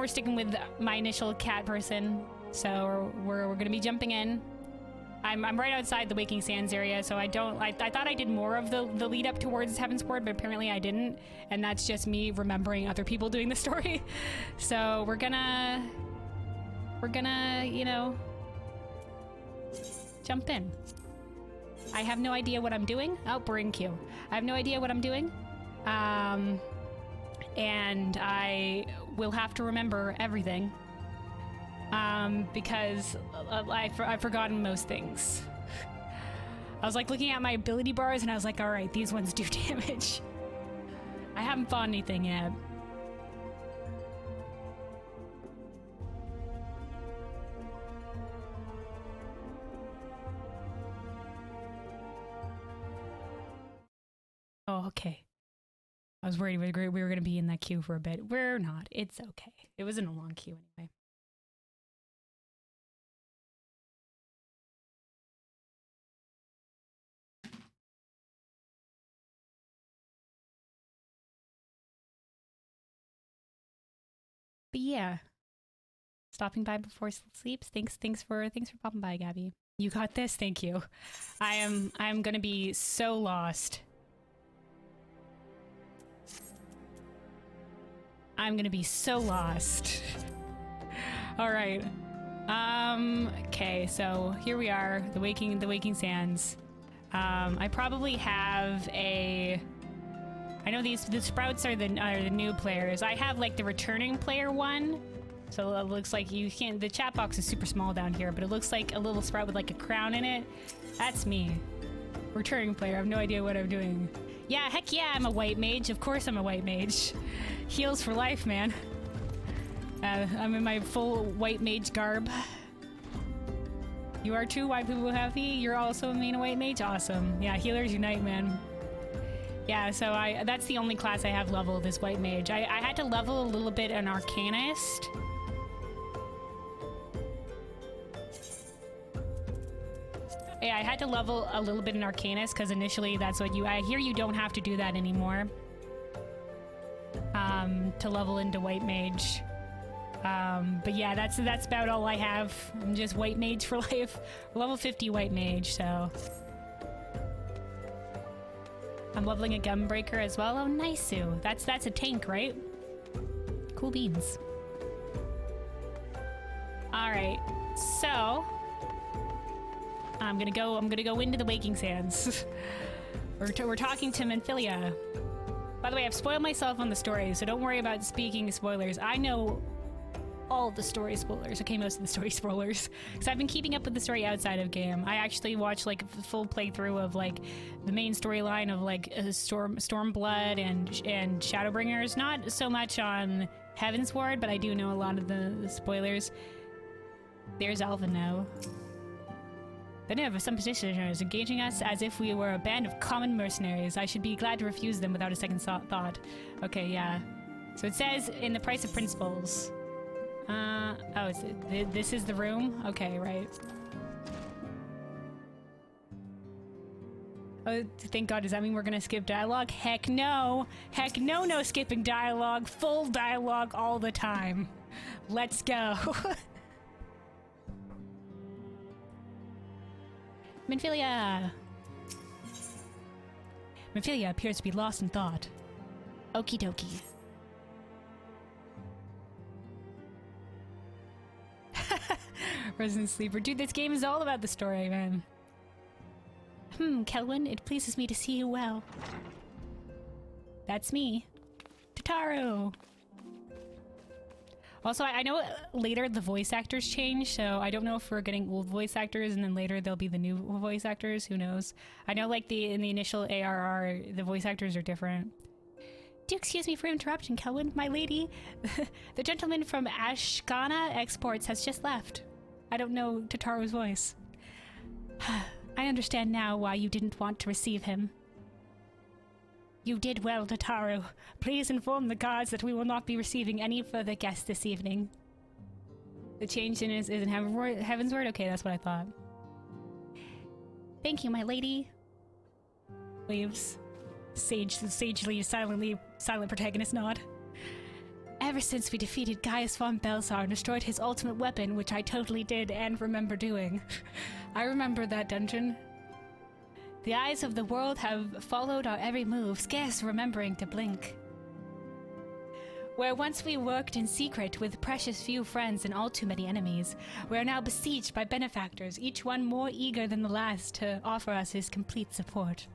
we're sticking with my initial cat person. So we're gonna be jumping in. I'm right outside the Waking Sands area, so I thought I did more of the lead up towards Heavensward, but apparently I didn't, and that's just me remembering other people doing the story. So we're gonna, you know, jump in. I have no idea what I'm doing. Oh, we're in queue. I have no idea what I'm doing. And I will have to remember everything. Because I've forgotten most things. I was like looking at my ability bars and I was like, all right, these ones do damage. I haven't fought anything yet. Oh, okay. I was worried we were going to be in that queue for a bit. We're not. It's okay. It wasn't a long queue anyway. But yeah, stopping by before sleeps. Thanks for popping by, Gabby. You got this. Thank you. I'm gonna be so lost. I'm gonna be so lost. All right. Okay. So here we are, the Waking Sands. I probably have a. I know the sprouts are the new players. I have like the returning player one, so it looks like you can't. The chat box is super small down here, but it looks like a little sprout with like a crown in it. That's me, returning player. I have no idea what I'm doing. Yeah, heck yeah, I'm a white mage. Of course, I'm a white mage. Heals for life, man. I'm in my full white mage garb. You are too. White people happy. You're also a main white mage. Awesome. Yeah, healers unite, man. Yeah, so that's the only class I have leveled is White Mage. I had to level a little bit an Arcanist. Yeah, I had to level a little bit an Arcanist because initially that's what I hear you don't have to do that anymore. To level into White Mage. But yeah, that's about all I have. I'm just White Mage for life. Level 50 White Mage, so... I'm leveling a Gunbreaker as well. Oh, nice, Sue. That's a tank, right? Cool beans. All right, so I'm gonna go into the Waking Sands. we're talking to Manphilia. By the way, I've spoiled myself on the story, so don't worry about speaking spoilers. I know all the story spoilers. Okay, most of the story spoilers. Because I've been keeping up with the story outside of game. I actually watched like a full playthrough of like the main storyline of like Stormblood and Shadowbringers. Not so much on Heavensward, but I do know a lot of the spoilers. There's Alvin now. They have some petitioners engaging us as if we were a band of common mercenaries. I should be glad to refuse them without a second thought. Okay, yeah. So it says in the price of principles. Oh, this is the room? Okay, right. Oh, thank God, does that mean we're gonna skip dialogue? Heck no! Heck no, no skipping dialogue! Full dialogue all the time! Let's go! Manphilia! Manphilia appears to be lost in thought. Okie dokie. Resident Sleeper. Dude, this game is all about the story, man. Kelwyn, it pleases me to see you well. That's me. Tataru! Also, I know later the voice actors change, so I don't know if we're getting old voice actors and then later they'll be the new voice actors. Who knows? I know like in the initial ARR, the voice actors are different. Do excuse me for interrupting, Kelwyn. My lady, the gentleman from Ashkana Exports has just left. I don't know Tataru's voice. I understand now why you didn't want to receive him. You did well, Tataru. Please inform the guards that we will not be receiving any further guests this evening. The change is in Heavensward? Okay, that's what I thought. Thank you, my lady. Waves. Sagely, silent protagonist nod. Ever since we defeated Gaius van Baelsar and destroyed his ultimate weapon, which I totally did and remember doing. I remember that dungeon. The eyes of the world have followed our every move, scarce remembering to blink. Where once we worked in secret with precious few friends and all too many enemies, we are now besieged by benefactors, each one more eager than the last to offer us his complete support.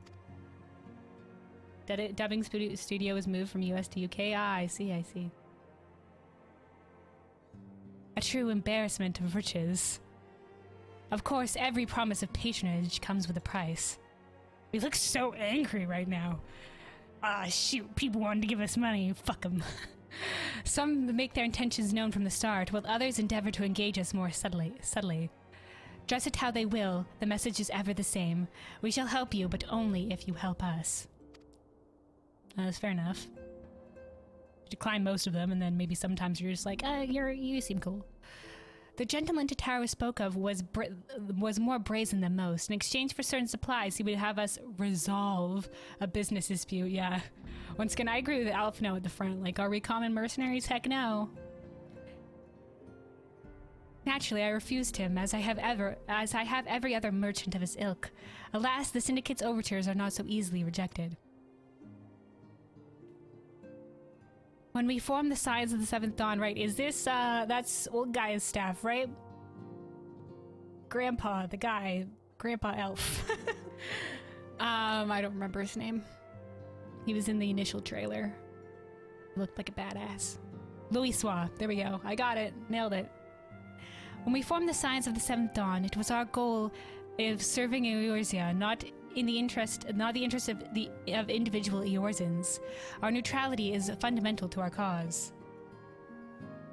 Dubbing studio was moved from US to UK? Ah, I see. A true embarrassment of riches. Of course, every promise of patronage comes with a price. We look so angry right now. Ah, shoot, people wanted to give us money. Fuck them. Some make their intentions known from the start, while others endeavor to engage us more subtly. Dress it how they will, the message is ever the same. We shall help you, but only if you help us. That's fair enough. Decline most of them, and then maybe sometimes you're just like, you seem cool. The gentleman Tataru spoke of was more brazen than most. In exchange for certain supplies, he would have us resolve a business dispute. Yeah. Once again, I agree with Alphino at the front. Like, are we common mercenaries? Heck no. Naturally, I refused him, as I have every other merchant of his ilk. Alas, the Syndicate's overtures are not so easily rejected. When we formed the Scions of the Seventh Dawn, right? Is this, that's old guy's staff, right? Grandpa, the guy. Grandpa Elf. I don't remember his name. He was in the initial trailer. He looked like a badass. Louisoix. There we go. I got it. Nailed it. When we formed the Scions of the Seventh Dawn, it was our goal of serving Eorzea, not the interest of individual Eorzens. Our neutrality is fundamental to our cause.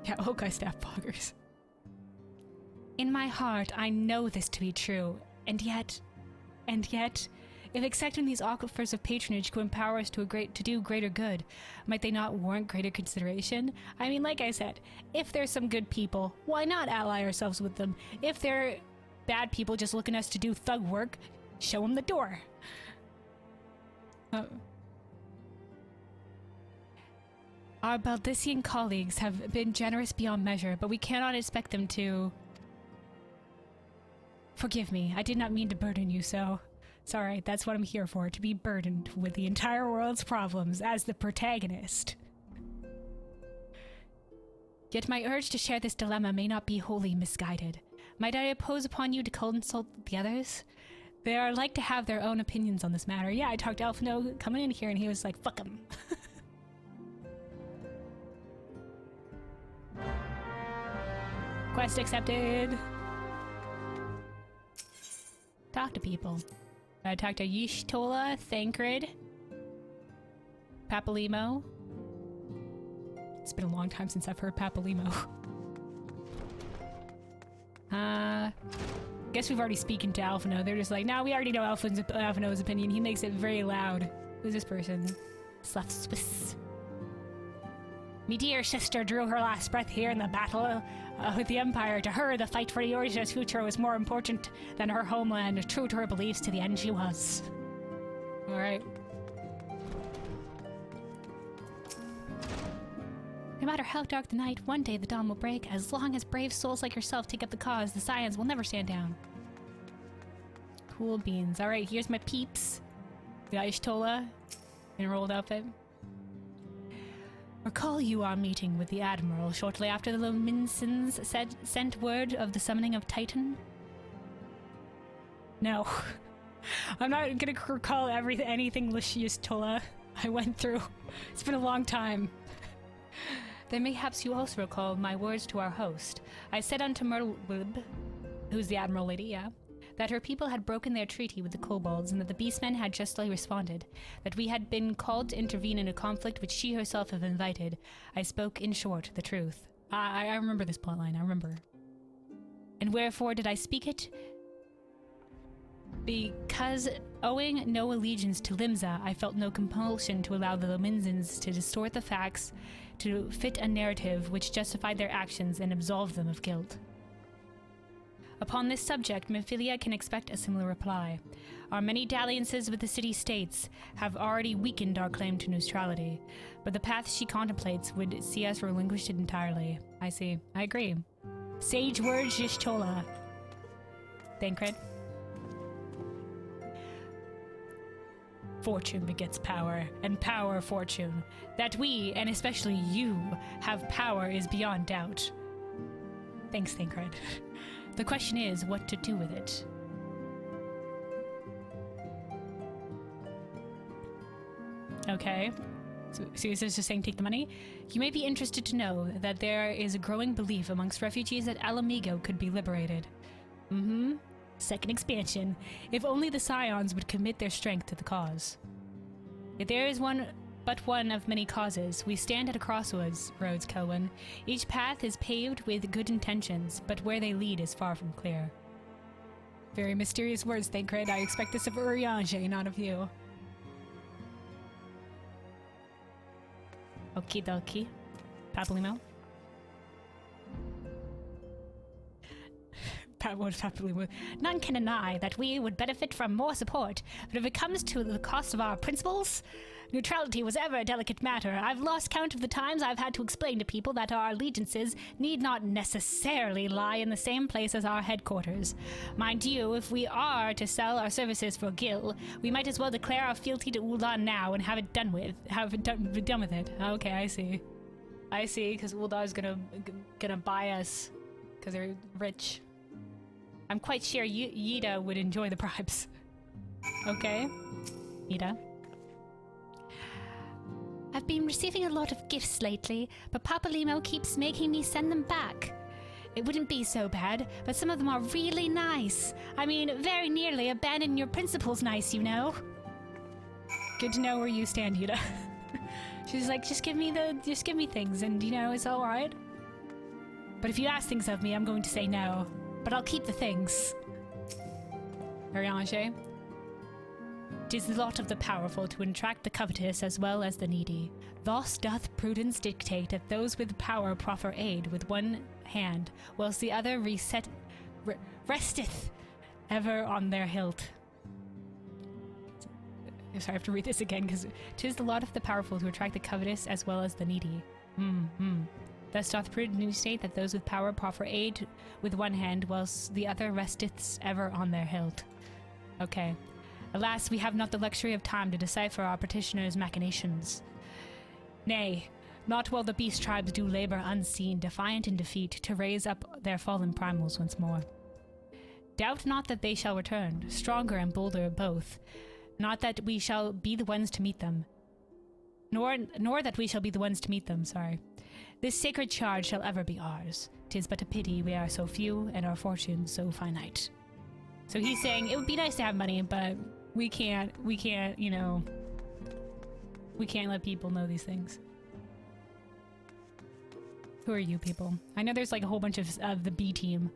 Yeah, Okai staff poggers. In my heart, I know this to be true, and yet, if accepting these offers of patronage could empower us to do greater good, might they not warrant greater consideration? I mean, like I said, if there's some good people, why not ally ourselves with them? If they're bad people just looking us to do thug work, show them the door. Our Baldician colleagues have been generous beyond measure, but we cannot expect them to... Forgive me, I did not mean to burden you so. Sorry, that's what I'm here for, to be burdened with the entire world's problems as the protagonist. Yet my urge to share this dilemma may not be wholly misguided. Might I impose upon you to consult the others? They are like to have their own opinions on this matter. Yeah, I talked to Alphino coming in here and he was like, fuck him. Quest accepted. Talk to people. I talked to Y'shtola, Thancred, Papalimo. It's been a long time since I've heard Papalimo. Guess we've already spoken to Alphino. They're just like, no, we already know Alphino's opinion. He makes it very loud. Who's this person? Sluff Swiss. Me dear sister drew her last breath here in the battle with the Empire. To her, the fight for Eorzea's future was more important than her homeland. True to her beliefs, to the end she was. Alright. No matter how dark the night, one day the dawn will break. As long as brave souls like yourself take up the cause, the Scions will never stand down. Cool beans. Alright, here's my peeps. We got Y'shtola in a rolled outfit. Recall you our meeting with the Admiral shortly after the Lominsons sent word of the summoning of Titan? No. I'm not gonna recall anything Y'shtola I went through. It's been a long time. Then mayhaps you also recall my words to our host. I said unto Myrtle, who's the Admiral lady, yeah, that her people had broken their treaty with the kobolds and that the beastmen had justly responded, that we had been called to intervene in a conflict which she herself had invited. I spoke, in short, the truth. I remember this plotline, I remember. And wherefore did I speak it? Because, owing no allegiance to Limsa, I felt no compulsion to allow the Lominsons to distort the facts to fit a narrative which justified their actions and absolved them of guilt. Upon this subject, Mephilia can expect a similar reply. Our many dalliances with the city-states have already weakened our claim to neutrality, but the path she contemplates would see us relinquish it entirely. I see. I agree. Sage words, Yishtola. Thancred. Fortune begets power, and power fortune. That we, and especially you, have power is beyond doubt. Thanks, Thancred. The question is what to do with it. Okay. So is this just saying take the money? You may be interested to know that there is a growing belief amongst refugees that Alamigo could be liberated. Second expansion. If only the Scions would commit their strength to the cause. If there is but one of many causes. We stand at a crossroads, Kelwyn. Each path is paved with good intentions, but where they lead is far from clear. Very mysterious words, Thancred. I expect this of Urianger, not of you. Okie dokie. Papalymo. None can deny that we would benefit from more support, but if it comes to the cost of our principles, neutrality was ever a delicate matter. I've lost count of the times I've had to explain to people that our allegiances need not necessarily lie in the same place as our headquarters. Mind you, if we are to sell our services for Gil, we might as well declare our fealty to Ul'dah now and have it done with. Be done with it. Okay, I see. I see, because Ul'dah is gonna buy us, because they're rich. I'm quite sure Yida would enjoy the bribes. Okay. Yida. I've been receiving a lot of gifts lately, but Papalymo keeps making me send them back. It wouldn't be so bad, but some of them are really nice. I mean, very nearly abandon your principles nice, you know. Good to know where you stand, Yida. She's like, just give me things, and you know, it's alright. But if you ask things of me, I'm going to say no. But I'll keep the things. Ariange. 'Tis the lot of the powerful to attract the covetous as well as the needy. Thus doth prudence dictate that those with power proffer aid with one hand, whilst the other resteth ever on their hilt. Sorry, I have to read this again, because 'tis the lot of the powerful to attract the covetous as well as the needy. Thus doth prudence state that those with power proffer aid with one hand, whilst the other resteth ever on their hilt. Okay. Alas, we have not the luxury of time to decipher our petitioner's machinations. Nay, not while the beast tribes do labor unseen, defiant in defeat, to raise up their fallen primals once more. Doubt not that they shall return, stronger and bolder both. Not that we shall be the ones to meet them. Nor that we shall be the ones to meet them, sorry. This sacred charge shall ever be ours. 'Tis but a pity we are so few and our fortunes so finite. So he's saying it would be nice to have money, but we can't, you know, we can't let people know these things. Who are you people? I know there's like a whole bunch of the B team.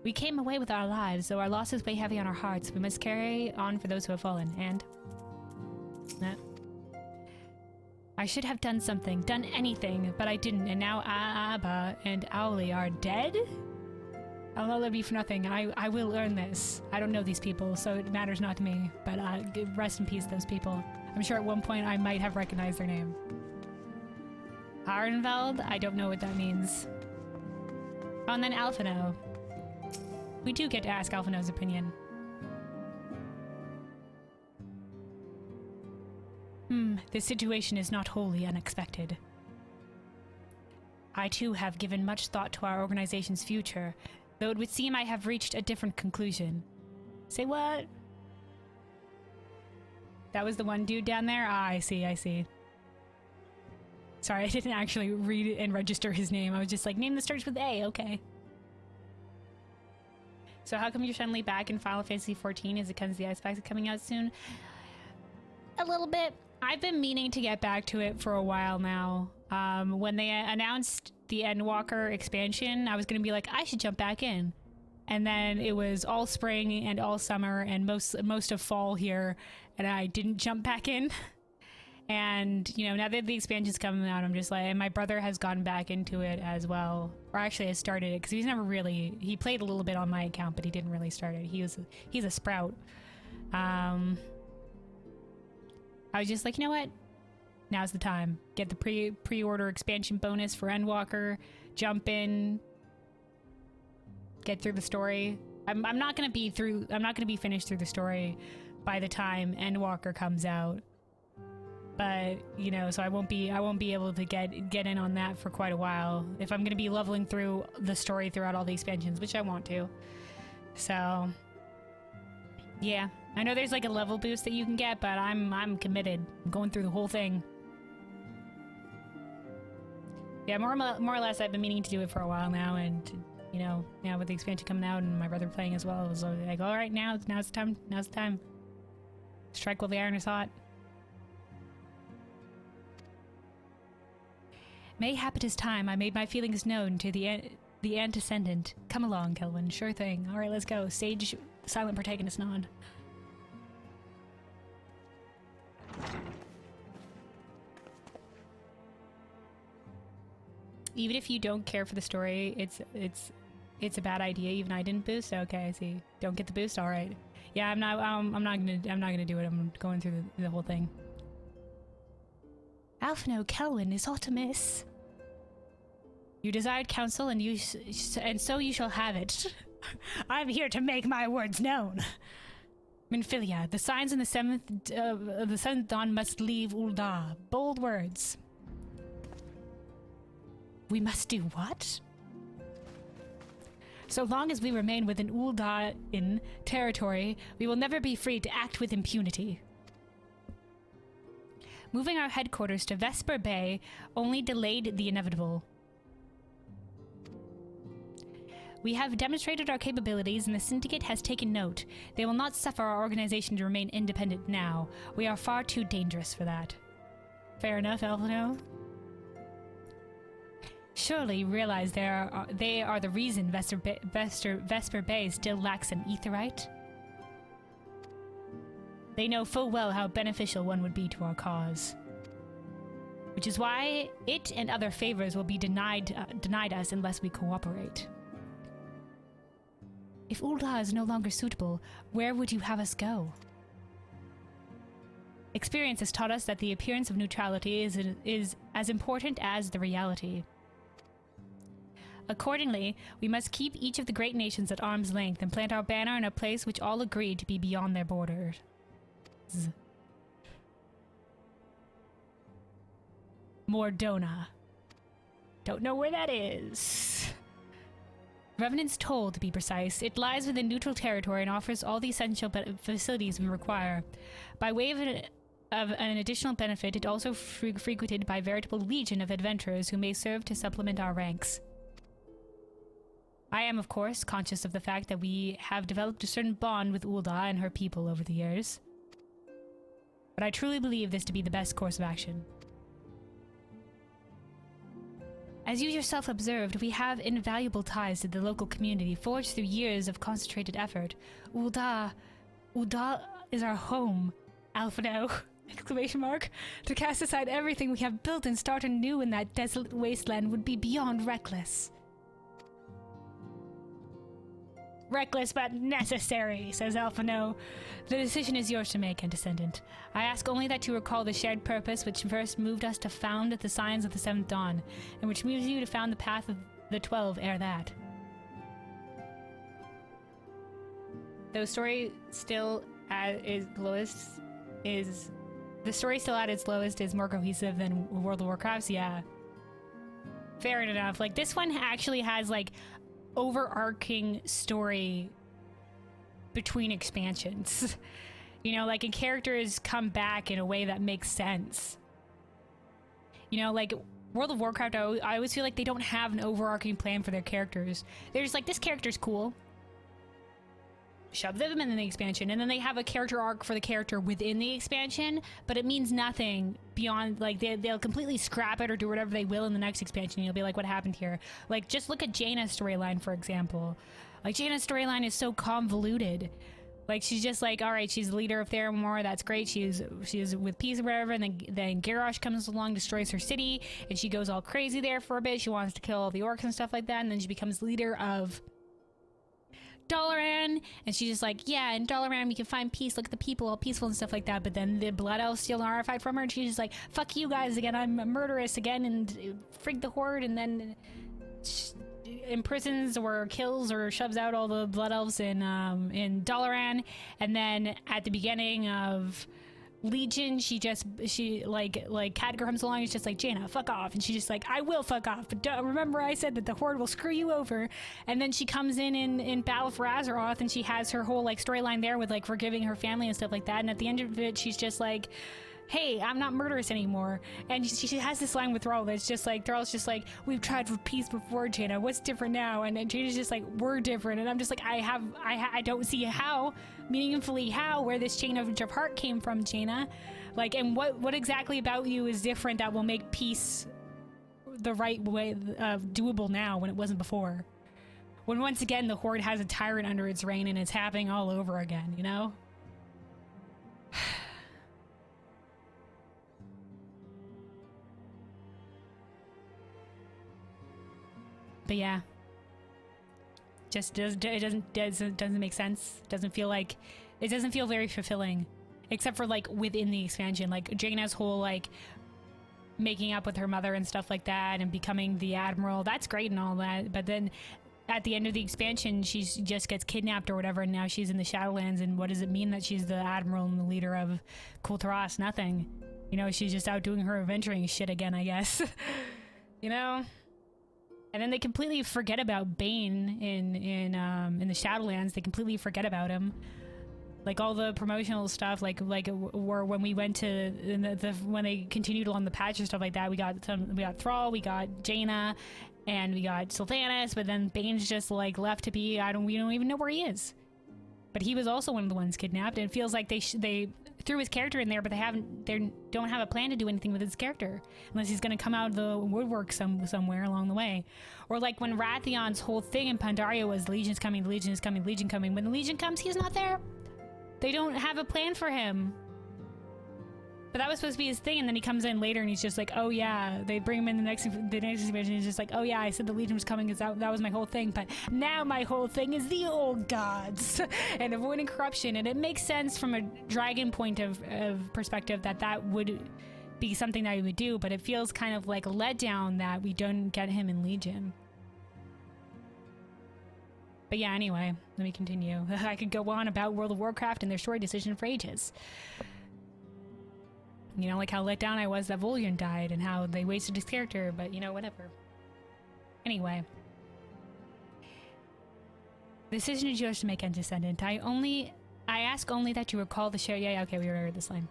We came away with our lives, though our losses weigh heavy on our hearts. We must carry on for those who have fallen, and... I should have done something, done anything, but I didn't, and now Abba and Owly are dead? I'll not let be for nothing. I will earn this. I don't know these people, so it matters not to me, but rest in peace, those people. I'm sure at one point I might have recognized their name. Arnveld? I don't know what that means. Oh, and then Alphino. We do get to ask Alphino's opinion. This situation is not wholly unexpected. I too have given much thought to our organization's future, though it would seem I have reached a different conclusion. Say what? That was the one dude down there? Ah, I see. Sorry, I didn't actually read it and register his name. I was just like, name that starts with A, okay. So how come you're suddenly back in Final Fantasy XIV? Is it because the Ice Packs are coming out soon? A little bit. I've been meaning to get back to it for a while now. When they announced the Endwalker expansion, I was going to be like, I should jump back in. And then it was all spring and all summer and most of fall here, and I didn't jump back in. And, you know, now that the expansion's coming out, I'm just like, and my brother has gone back into it as well. Or actually has started it, because he's never really, he played a little bit on my account, but he didn't really start it. He's a sprout. I was just like, you know what? Now's the time. Get the pre-order expansion bonus for Endwalker. Jump in. Get through the story. I'm not gonna be finished through the story by the time Endwalker comes out. But, you know, so I won't be able to get in on that for quite a while. If I'm gonna be leveling through the story throughout all the expansions, which I want to. So yeah. I know there's like a level boost that you can get, but I'm committed. I'm going through the whole thing. Yeah, more or less I've been meaning to do it for a while now, and you know, now with the expansion coming out and my brother playing as well, it was like, all right, now's the time. Strike while the iron is hot. Mayhap it is time I made my feelings known to the antecedent. Come along, Kelvin. Sure thing. All right, let's go. Sage silent protagonist nod. Even if you don't care for the story, it's a bad idea. Even I didn't boost. Okay, I see. Don't get the boost. All right. Yeah, I'm not gonna do it. I'm going through the whole thing. Alphino Kelwyn is Artemis. You desired counsel, and so you shall have it. I'm here to make my words known. Minfilia, the signs in the seventh dawn must leave Ul'dah. Bold words. We must do what? So long as we remain within Ul'dah territory, we will never be free to act with impunity. Moving our headquarters to Vesper Bay only delayed the inevitable. We have demonstrated our capabilities, and the Syndicate has taken note. They will not suffer our organization to remain independent now. We are far too dangerous for that. Fair enough, Alphino. Surely you realize they are the reason Vesper Bay still lacks an aetheryte? They know full well how beneficial one would be to our cause. Which is why it and other favors will be denied us unless we cooperate. If Ul'dah is no longer suitable, where would you have us go? Experience has taught us that the appearance of neutrality is as important as the reality. Accordingly, we must keep each of the great nations at arm's length and plant our banner in a place which all agree to be beyond their borders. Mordona. Don't know where that is. Revenant's Toll, to be precise. It lies within neutral territory and offers all the essential facilities we require. By way of an additional benefit, it also frequented by a veritable legion of adventurers who may serve to supplement our ranks. I am, of course, conscious of the fact that we have developed a certain bond with Ul'dah and her people over the years. But I truly believe this to be the best course of action. As you yourself observed, we have invaluable ties to the local community forged through years of concentrated effort. Ul'dah is our home, Alphino! Exclamation mark. To cast aside everything we have built and start anew in that desolate wasteland would be beyond reckless. Reckless but necessary, says Alphino. The decision is yours to make, Antecedent. I ask only that you recall the shared purpose which first moved us to found the Scions of the Seventh Dawn, and which moves you to found the Path of the 12 ere that. Though story still at its lowest is... The story still at its lowest is more cohesive than World of Warcraft's, yeah. Fair enough. Like, this one actually has, like, overarching story between expansions. You know, like, and characters come back in a way that makes sense. You know, like, World of Warcraft, I always feel like they don't have an overarching plan for their characters. They're just like, this character's cool. Shove them in the expansion, and then they have a character arc for the character within the expansion, but it means nothing beyond, like, they'll completely scrap it or do whatever they will in the next expansion. You'll be like, what happened here? Like, just look at Jaina's storyline, for example. Like, Jaina's storyline is so convoluted. Like, she's just like, all right, she's the leader of Theramore, that's great, she's with peace or whatever, and then Garrosh comes along, destroys her city, and she goes all crazy there for a bit. She wants to kill all the orcs and stuff like that, and then she becomes leader of Dalaran, and she's just like, yeah, in Dalaran we can find peace, look at the people, all peaceful and stuff like that. But then the Blood Elves steal an artifact from her, and she's just like, fuck you guys again, I'm a murderess again, and frig the Horde, and then imprisons or kills or shoves out all the Blood Elves in Dalaran. And then at the beginning of Legion, she like Khadgar comes along and is just like, Jaina, fuck off. And she's just like, I will fuck off, but remember I said that the Horde will screw you over. And then she comes in Battle for Azeroth, and she has her whole like storyline there with like forgiving her family and stuff like that. And at the end of it, she's just like, hey, I'm not murderous anymore. And she has this line with Thrall that's just like, Thrall's just like, we've tried for peace before, Jaina, what's different now? And Jaina's just like, we're different. And I'm just like, I don't see how, meaningfully how, where this change of heart came from, Jaina. Like, and what exactly about you is different that will make peace the right way, doable now when it wasn't before? When once again, the Horde has a tyrant under its reign and it's happening all over again, you know? But yeah, just doesn't make sense. Doesn't feel like, it doesn't feel very fulfilling, except for like within the expansion, like Jaina's whole like making up with her mother and stuff like that and becoming the admiral. That's great and all that, but then at the end of the expansion, she just gets kidnapped or whatever, and now she's in the Shadowlands. And what does it mean that she's the admiral and the leader of Kul'Taras? Nothing. You know, she's just out doing her adventuring shit again, I guess. You know. And then they completely forget about Bane in the Shadowlands. They completely forget about him. Like all the promotional stuff, like were when we went to when they continued along the patch and stuff like that. We got Thrall, we got Jaina, and we got Sylvanas. But then Bane's just like left to be. We don't even know where he is. But he was also one of the ones kidnapped. And it feels like they threw his character in there, but they don't have a plan to do anything with his character unless he's going to come out of the woodwork somewhere along the way. Or like when Rathion's whole thing in Pandaria was Legion's coming, Legion is coming, Legion coming. When the Legion comes, he's not there. They don't have a plan for him. But that was supposed to be his thing, and then he comes in later and he's just like, oh yeah, they bring him in the next expansion. He's just like, oh yeah, I said the Legion was coming because that was my whole thing, but now my whole thing is the old gods and avoiding corruption. And it makes sense from a dragon point of perspective that would be something that he would do, but it feels kind of like a letdown that we don't get him in Legion. But yeah, anyway, let me continue. I could go on about World of Warcraft and their story decision for ages. You know, like how let down I was that Volian died and how they wasted his character, but you know, whatever. Anyway. The decision is yours to make, Descendant. I ask only that you recall the share. Yeah, okay, we already heard this line.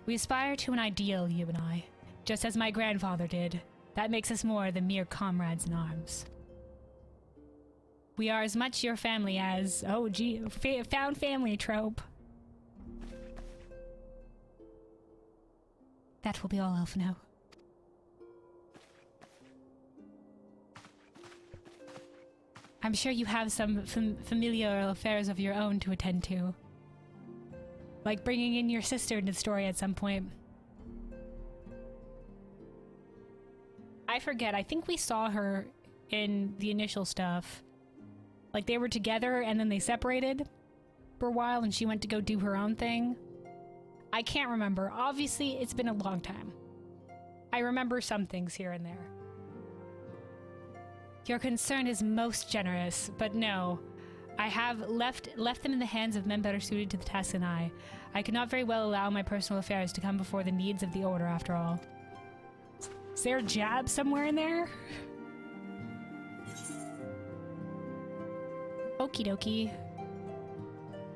We aspire to an ideal, you and I, just as my grandfather did. That makes us more than mere comrades in arms. We are as much your family as, oh gee, found family trope. That will be all I'll know. I'm sure you have some familial affairs of your own to attend to. Like bringing in your sister into the story at some point. I forget, I think we saw her in the initial stuff. Like they were together and then they separated for a while and she went to go do her own thing. I can't remember. Obviously, it's been a long time. I remember some things here and there. Your concern is most generous, but no. I have left them in the hands of men better suited to the task than I. I could not very well allow my personal affairs to come before the needs of the Order, after all. Is there a jab somewhere in there? Okie dokie.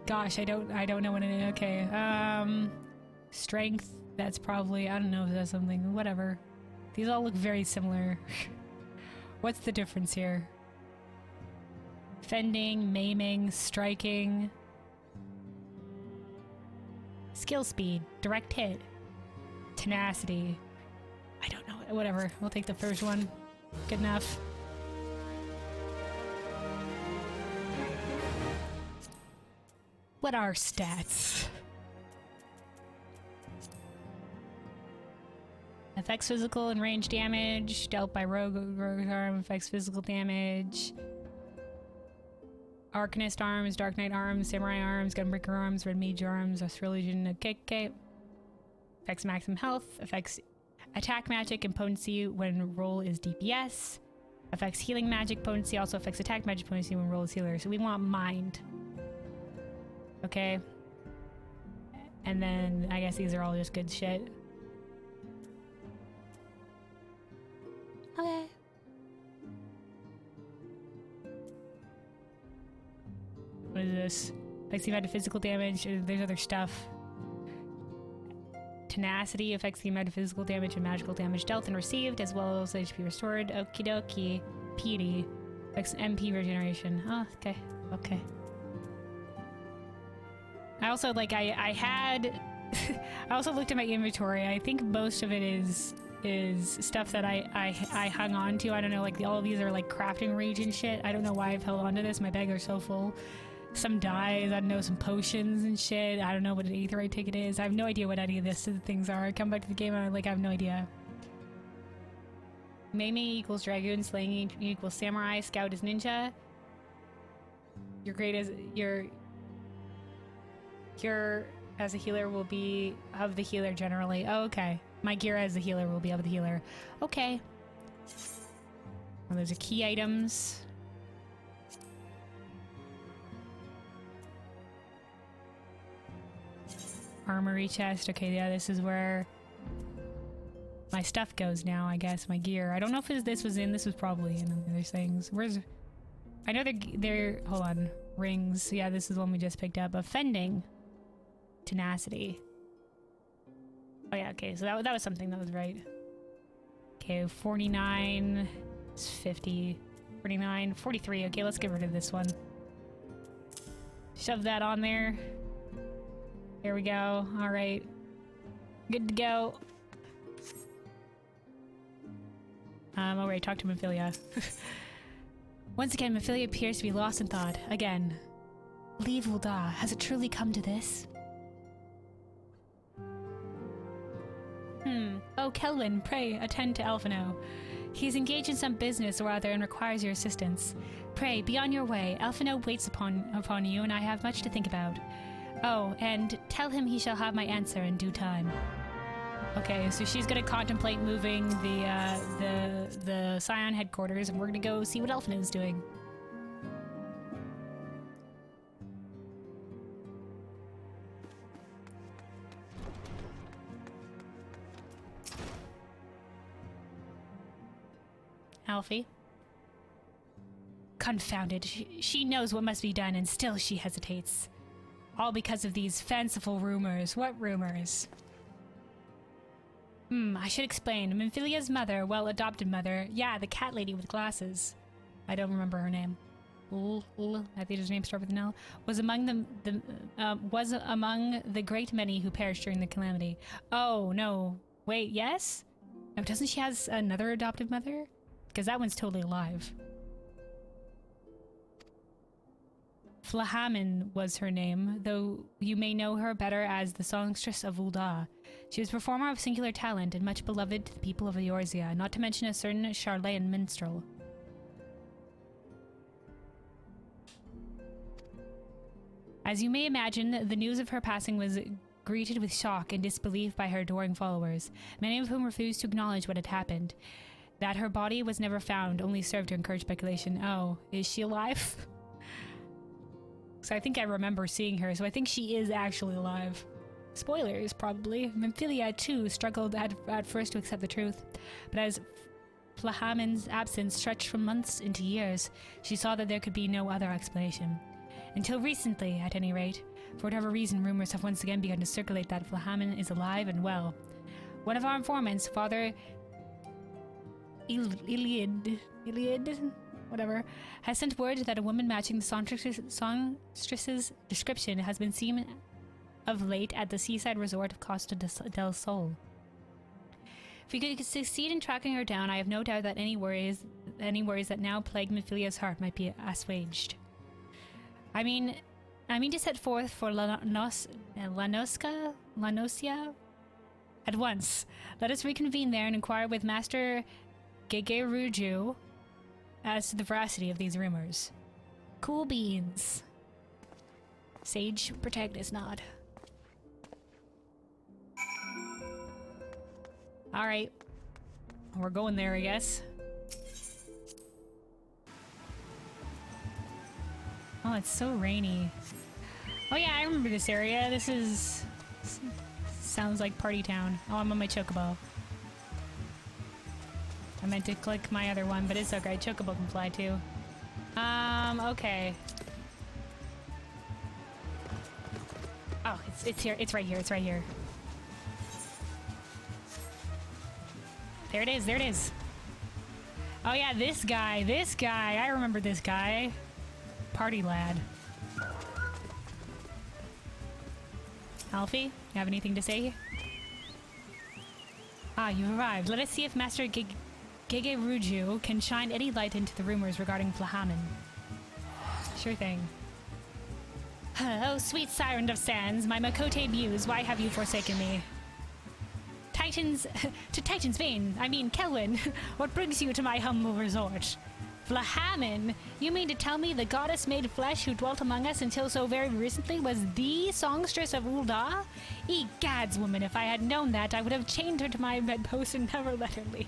Gosh, I don't know what it is. Okay, strength, that's probably, I don't know if that's something, whatever. These all look very similar. What's the difference here? Fending, maiming, striking. Skill speed, direct hit, tenacity. I don't know, whatever. We'll take the first one. Good enough. What are stats? Affects physical and range damage. Dealt by rogue arm affects physical damage. Arcanist arms, Dark Knight arms, Samurai arms, Gunbreaker arms, Red Mage arms, Australian KK. Affects maximum health. Affects attack magic and potency when roll is DPS. Affects healing magic potency. Also affects attack magic potency when roll is healer. So we want mind. Okay. And then I guess these are all just good shit. Okay. What is this? Affects the amount of physical damage. There's other stuff. Tenacity affects the amount of physical damage and magical damage dealt and received, as well as HP restored. Okie dokie. Petey. Affects MP regeneration. Oh, okay. Okay. I also, like, I had... I also looked at my inventory. I think most of it is stuff that I hung on to. I don't know, like, all of these are, like, crafting region shit. I don't know why I've held on to this. My bags are so full. Some dyes, I don't know, some potions and shit. I don't know what an aetherite ticket is. I have no idea what any of these things are. I come back to the game and I'm like, I have no idea. Melee equals dragoon, slaying equals samurai, scout is ninja. Your grade is your cure as a healer will be of the healer generally. Oh, okay. My gear as a healer will be of the healer. Okay. Well, those are key items. Armory chest. Okay, yeah, this is where my stuff goes now, I guess. My gear. I don't know if this was in. This was probably in other things. Where's... I know they're... Hold on. Rings. Yeah, this is the one we just picked up. Offending. Tenacity. Oh yeah, okay. So that was something that was right. Okay, 49. It's 50. 49. 43. Okay, let's get rid of this one. Shove that on there. Here we go. All right. Good to go. All right, talk to Mephilia. Once again, Mephilia appears to be lost in thought. Again. Leave Ul'dah. Has it truly come to this? Oh, Kelwyn, pray, attend to Elfino. He's engaged in some business or other and requires your assistance. Pray, be on your way. Elfino waits upon you, and I have much to think about. Oh, and tell him he shall have my answer in due time. Okay, so she's gonna contemplate moving the Scion headquarters, and we're gonna go see what Elfino's doing. Alfie. Confounded. She knows what must be done, and still she hesitates. All because of these fanciful rumors. What rumors? I should explain. Memphilia's mother, well, adopted mother, yeah, the cat lady with glasses. I don't remember her name. I think his name started with an L. Was among the great many who perished during the calamity. Oh no! Wait, yes? No, doesn't she has another adopted mother? Because that one's totally alive. Flahamin was her name, though you may know her better as the songstress of Ul'dah. She was a performer of singular talent and much beloved to the people of Eorzea, not to mention a certain Charlayan minstrel. As you may imagine, the news of her passing was greeted with shock and disbelief by her adoring followers, many of whom refused to acknowledge what had happened. That her body was never found only served to encourage speculation. Oh, is she alive? So I think I remember seeing her, so I think she is actually alive. Spoilers, probably. Memphilia, too, struggled at first to accept the truth, but as Flahamin's absence stretched from months into years, she saw that there could be no other explanation. Until recently, at any rate. For whatever reason, rumors have once again begun to circulate that Flahamin is alive and well. One of our informants, Father Iliad, whatever, has sent word that a woman matching the songstress's description has been seen of late at the seaside resort of Costa del Sol. If we could succeed in tracking her down, I have no doubt that any worries that now plague Mephilia's heart might be assuaged. I mean to set forth for Lanosia at once. Let us reconvene there and inquire with Master Gegeruju as to the veracity of these rumors. Cool beans. Sage protagonist nod. Alright. We're going there, I guess. Oh, it's so rainy. Oh yeah, I remember this area. This is... sounds like Party Town. Oh, I'm on my chocobo. I meant to click my other one, but it's okay. Chocobo can fly too. Okay. Oh, it's here. It's right here. It's right here. There it is. There it is. Oh yeah, this guy. This guy. I remember this guy. Party lad. Alfie, you have anything to say? Ah, you've arrived. Let us see if Master Gege Ruju can shine any light into the rumors regarding Flahaman. Sure thing. Oh, sweet siren of sands, my Makote muse, why have you forsaken me? Titans... to Titan's vein, I mean Kelwyn, what brings you to my humble resort? Flahaman? You mean to tell me the goddess made flesh who dwelt among us until so very recently was the songstress of Ul'dah? Egads, woman, if I had known that, I would have chained her to my bedpost and never let her leave.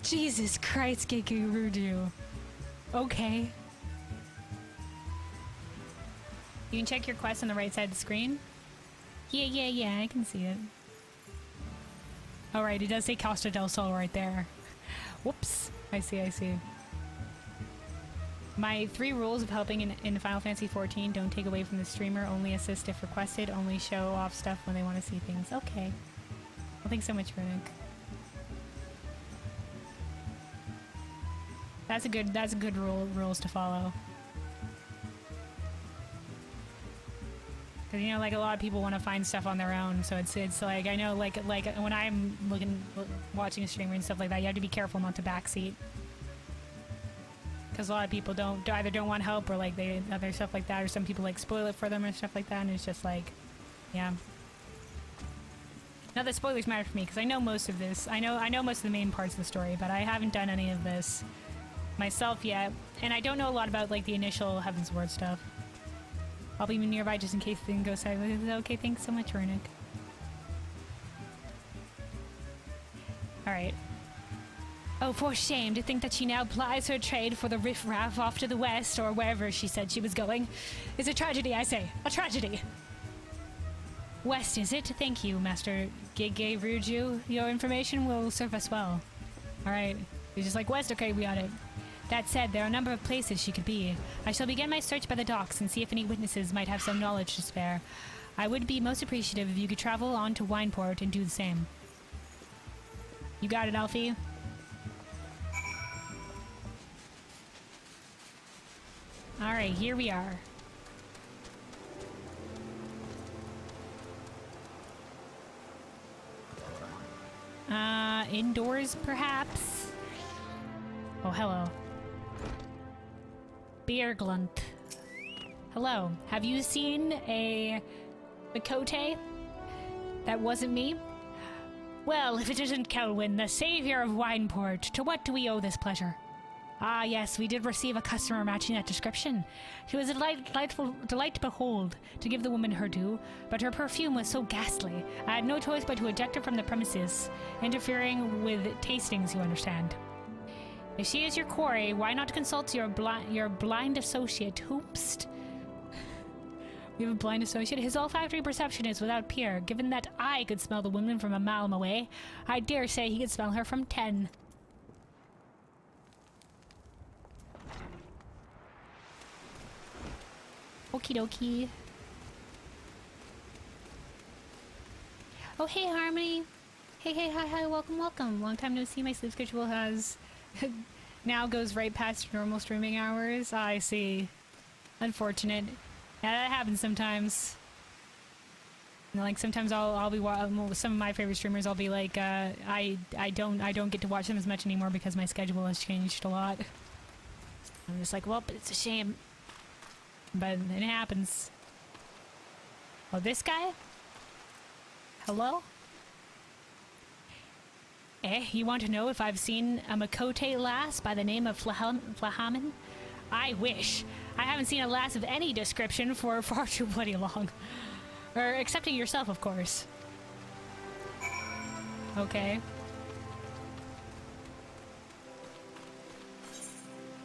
Jesus Christ, Gege Ruju. Okay. You can check your quest on the right side of the screen. Yeah, I can see it. Alright, it does say Costa del Sol right there. Whoops. I see. My 3 rules of helping in Final Fantasy XIV: don't take away from the streamer, only assist if requested, only show off stuff when they want to see things. Okay. Well, thanks so much, Runic. That's a good rules to follow. Because, you know, like, a lot of people want to find stuff on their own, so it's like, I know, like when I'm watching a streamer and stuff like that, you have to be careful not to backseat. Because a lot of people either don't want help, or like other stuff like that, or some people like spoil it for them or stuff like that, and it's just like, yeah. Not that spoilers matter for me, because I know most of this. I know most of the main parts of the story, but I haven't done any of this myself yet, and I don't know a lot about like the initial Heaven's Word stuff. I'll be nearby just in case things go sideways. Okay, thanks so much, Runic. Alright. Oh, for shame to think that she now plies her trade for the riff-raff off to the west, or wherever she said she was going. It's a tragedy, I say. A tragedy! West, is it? Thank you, Master Gege Ruju. Your information will serve us well. Alright. You're just like, West? Okay, we got it. That said, there are a number of places she could be. I shall begin my search by the docks and see if any witnesses might have some knowledge to spare. I would be most appreciative if you could travel on to Wineport and do the same. You got it, Alfie? Alright, here we are. Indoors, perhaps? Oh, hello. Beerglunt. Hello. Have you seen a Makote? That wasn't me? Well, if it isn't Kelwyn, the savior of Wineport, to what do we owe this pleasure? Ah, yes, we did receive a customer matching that description. She was a delight to behold, to give the woman her due, but her perfume was so ghastly, I had no choice but to eject her from the premises, interfering with tastings, you understand. If she is your quarry, why not consult your blind associate, Hoopst? We have a blind associate? His olfactory perception is without peer. Given that I could smell the woman from a mile away, I dare say he could smell her from 10. Okie dokie. Oh, hey, Harmony. Hey, hi, welcome. Long time no see. My sleep schedule has now goes right past normal streaming hours. I see. Unfortunate. Yeah, that happens sometimes. And like sometimes I'll be some of my favorite streamers. I'll be like, I don't get to watch them as much anymore because my schedule has changed a lot. I'm just like, well, it's a shame. But it happens. Oh, this guy? Hello? You want to know if I've seen a Makote lass by the name of Flahaman? I wish. I haven't seen a lass of any description for far too bloody long. Or excepting yourself, of course. Okay.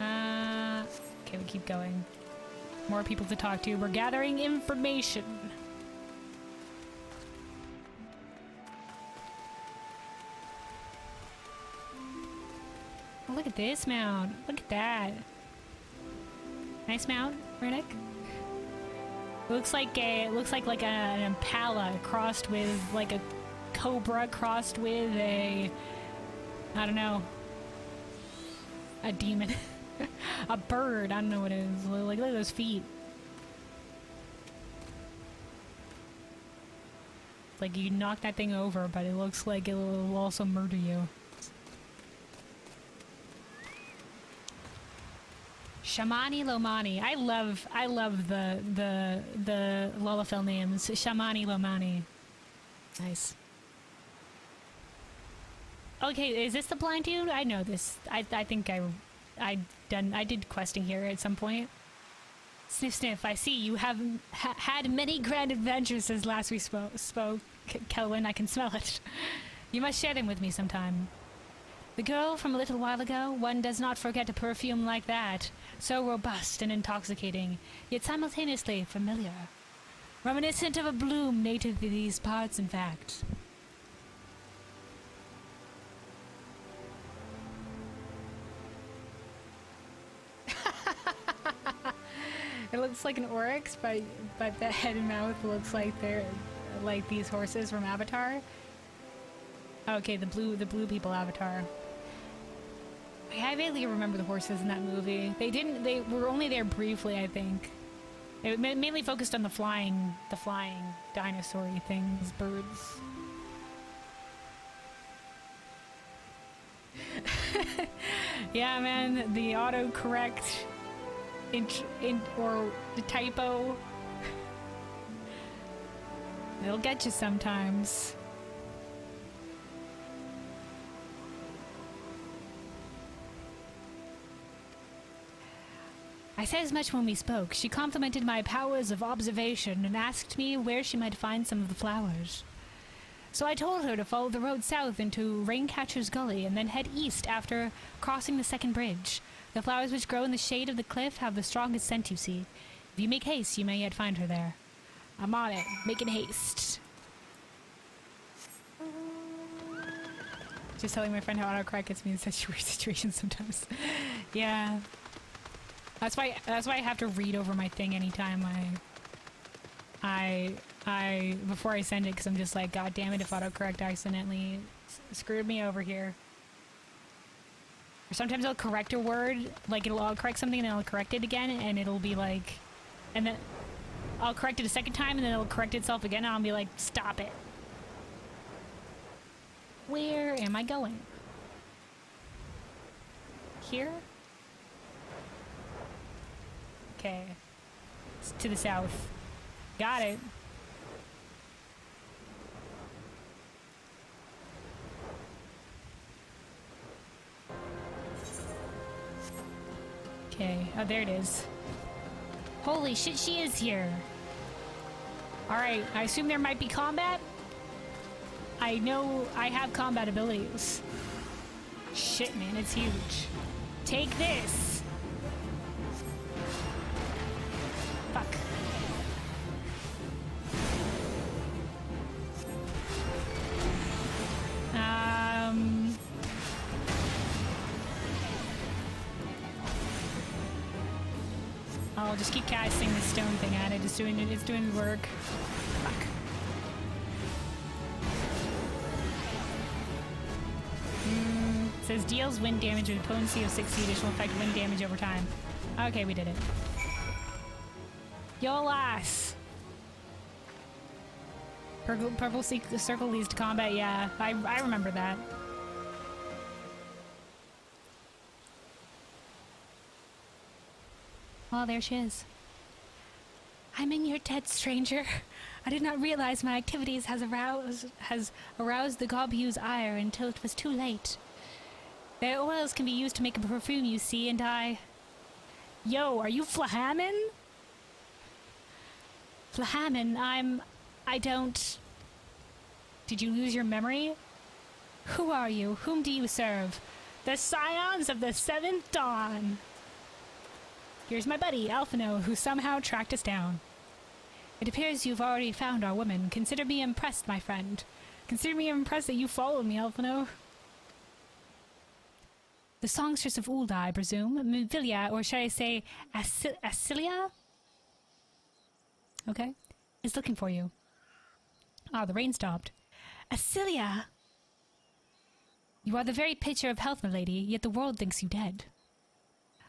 Okay, we keep going. More people to talk to. We're gathering information. Oh, look at this mount. Look at that. Nice mount, Riddick. Looks like an impala crossed with like a cobra crossed with a, I don't know, a demon. A bird. I don't know what it is. Like, look at those feet. Like you knock that thing over, but it looks like it will also murder you. Shamani Lomani. I love the Lullafell names. Shamani Lomani. Nice. Okay, is this the blind dude? I know this. I think I did questing here at some point. Sniff sniff, I see you have had many grand adventures since last we spoke. Kelwyn, I can smell it. You must share them with me sometime. The girl from a little while ago, one does not forget a perfume like that. So robust and intoxicating, yet simultaneously familiar. Reminiscent of a bloom native to these parts, in fact. It looks like an oryx, but the head and mouth looks like they're like these horses from Avatar. Okay, the blue people Avatar. I vaguely remember the horses in that movie. They were only there briefly, I think. It mainly focused on the flying dinosaur-y things, birds. Yeah, man, the autocorrect or the typo. It'll get you sometimes. I said as much when we spoke. She complimented my powers of observation and asked me where she might find some of the flowers. So I told her to follow the road south into Raincatcher's Gully and then head east after crossing the second bridge. The flowers which grow in the shade of the cliff have the strongest scent, you see. If you make haste, you may yet find her there. I'm on it. Making haste. Just telling my friend how autocorrect gets me in such weird situations sometimes. Yeah. That's why I have to read over my thing anytime I before I send it, because I'm just like, God damn it, if autocorrect accidentally screwed me over here. Or sometimes I'll correct a word, like I'll correct something and then I'll correct it again, and it'll be like, and then I'll correct it a second time and then it'll correct itself again, and I'll be like, stop it. Where am I going? Here? Okay. It's to the south. Got it. Okay. Oh, there it is. Holy shit, she is here. Alright, I assume there might be combat? I know I have combat abilities. Shit, man, it's huge. Take this! Fuck. I'll just keep casting this stone thing at it. It's doing the work. Fuck. It says deals wind damage with a potency of 60, additional effect wind damage over time. Okay, we did it. Yo lass! Purple circle leads to combat, yeah. I remember that. Well, there she is. I'm in your debt, stranger. I did not realize my activities has aroused the Gobhu's ire until it was too late. Their oils can be used to make a perfume, you see, and Yo, are you Flahammon? Flahammon, I don't... Did you lose your memory? Who are you? Whom do you serve? The Scions of the Seventh Dawn! Here's my buddy, Alphino, who somehow tracked us down. It appears you've already found our woman. Consider me impressed, my friend. Consider me impressed that you followed me, Alphino. The songstress of Ulda, I presume. Mivilia, or should I say Ascilia? Okay. Is looking for you. Ah, the rain stopped. Ascilia! You are the very picture of health, milady, yet the world thinks you dead.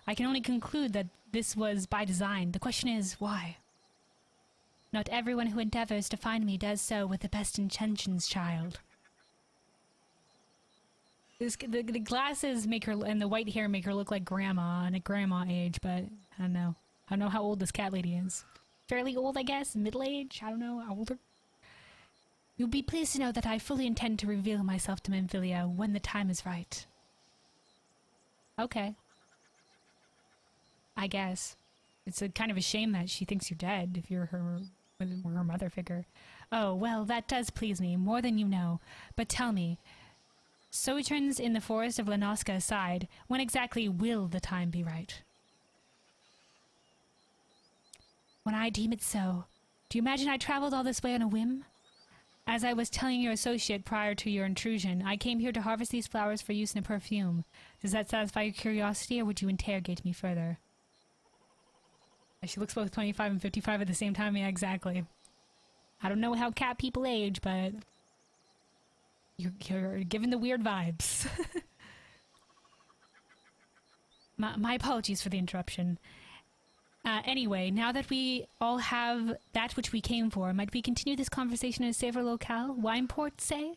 I can only conclude that this was by design. The question is, why? Not everyone who endeavors to find me does so with the best intentions, child. The glasses make her, and the white hair make her look like grandma, and at grandma age, but I don't know. I don't know how old this cat lady is. Fairly old, I guess? Middle age? I don't know. Older? You'll be pleased to know that I fully intend to reveal myself to Memphilia when the time is right. Okay. I guess. It's a kind of a shame that she thinks you're dead if you're her mother figure. Oh, well, that does please me, more than you know. But tell me, sojourns in the forest of Lanoska aside, when exactly will the time be right? When I deem it so. Do you imagine I traveled all this way on a whim? As I was telling your associate prior to your intrusion, I came here to harvest these flowers for use in a perfume. Does that satisfy your curiosity, or would you interrogate me further? She looks both 25 and 55 at the same time. Yeah, exactly. I don't know how cat people age, but you're giving the weird vibes. my apologies for the interruption. Anyway, now that we all have that which we came for, might we continue this conversation in a safer locale? Wineport, say?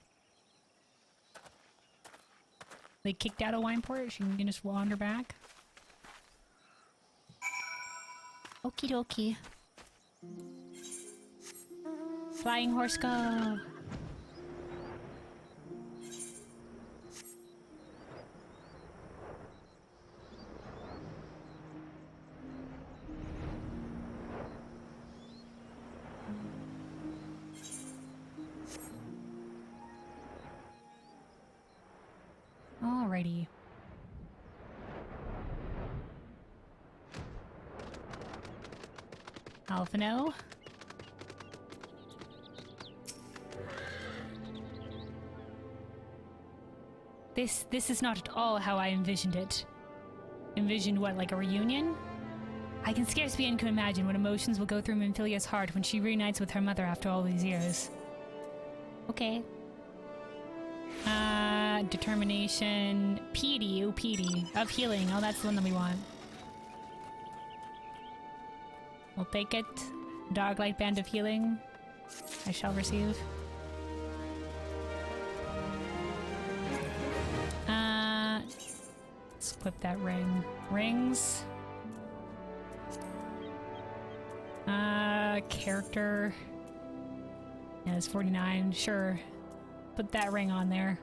They kicked out of Wineport? She can just wander back? Okie dokie. Flying horse go! Alrighty. Alphino. This is not at all how I envisioned it. Envisioned what, like a reunion? I can scarce begin to imagine what emotions will go through Memphilia's heart when she reunites with her mother after all these years. Okay. Determination. Piety. Oh, piety. Of healing. Oh, that's the one that we want. We'll take it. Dark Light Band of Healing. I shall receive. Let's equip that ring. Rings. Character. Yeah, it's 49. Sure. Put that ring on there.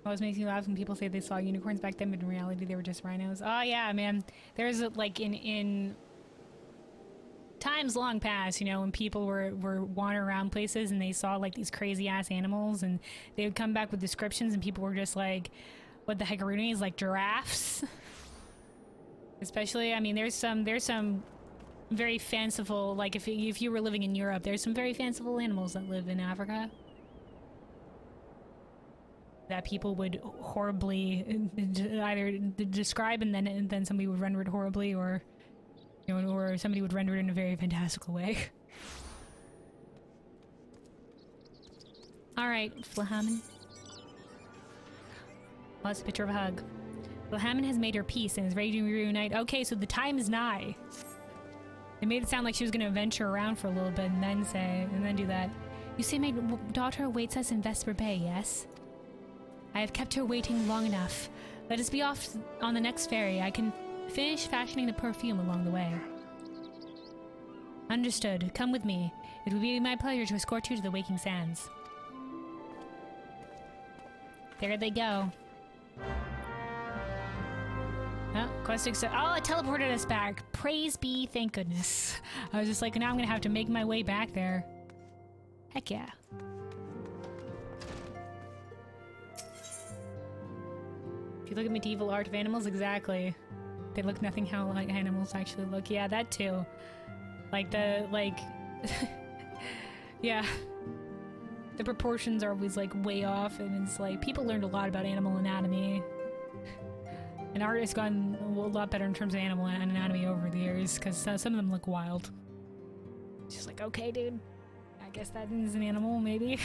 Always makes me laugh when people say they saw unicorns back then, but in reality they were just rhinos. Oh yeah, man. There's like in times long past, you know, when people were wandering around places and they saw like these crazy ass animals, and they would come back with descriptions, and people were just like, "What the heck are these? Like giraffes?" Especially, I mean, there's some very fanciful, like if you were living in Europe, there's some very fanciful animals that live in Africa that people would horribly either describe and then somebody would render it horribly, or you know, or somebody would render it in a very fantastical way. All right, Flahammon. Oh, that's a picture of a hug. Flahammon has made her peace and is ready to reunite. Okay, so the time is nigh. They made it sound like she was going to venture around for a little bit and then do that. You say my daughter awaits us in Vesper Bay, yes? I have kept her waiting long enough. Let us be off on the next ferry. I can finish fashioning the perfume along the way. Understood. Come with me. It would be my pleasure to escort you to the Waking Sands. There they go. Oh, quest accept. Oh, it teleported us back. Praise be, thank goodness. I was just like, now I'm gonna have to make my way back there. Heck yeah. If you look at medieval art of animals, exactly. They look nothing how like animals actually look. Yeah, that too. Like yeah. The proportions are always like way off, and it's like people learned a lot about animal anatomy. And art has gotten a lot better in terms of animal anatomy over the years, because some of them look wild. It's just like, okay, dude. I guess that is an animal, maybe.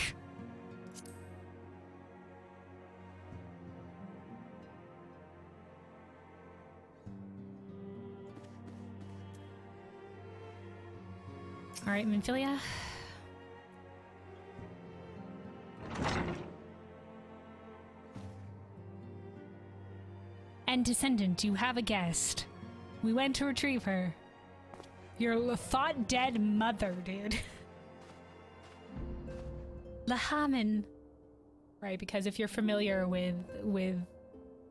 Alright, Minfilia. And Descendant, you have a guest. We went to retrieve her. Your thought dead mother, dude. Lahamin. Right, because if you're familiar with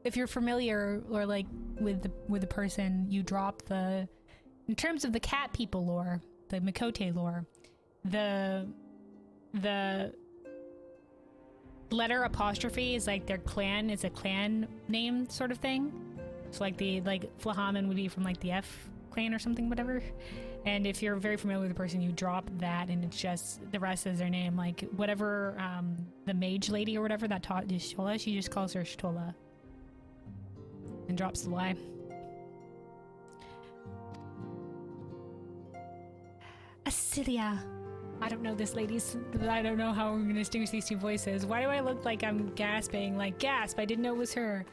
if you're familiar or like with the person, you drop the, in terms of the cat people lore, the Mikote lore, the letter apostrophe is like their clan, is a clan name sort of thing. So like Flahamin would be from like the F clan or something, whatever. And if you're very familiar with the person, you drop that and it's just the rest is their name. Like whatever the mage lady or whatever that taught Shtola, she just calls her Shtola. And drops the Y. Acilia. I don't know this lady's, I don't know how I'm gonna distinguish these two voices. Why do I look like I'm gasping? Like, gasp, I didn't know it was her.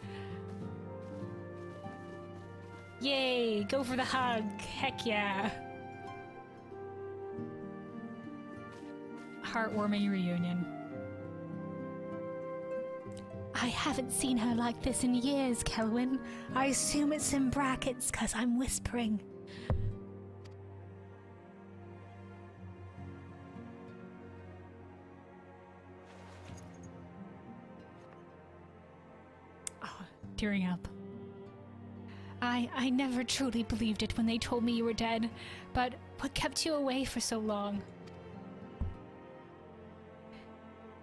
Yay, go for the hug. Heck yeah. Heartwarming reunion. I haven't seen her like this in years, Kelwyn. I assume it's in brackets because I'm whispering. Tearing up. I never truly believed it when they told me you were dead, but what kept you away for so long?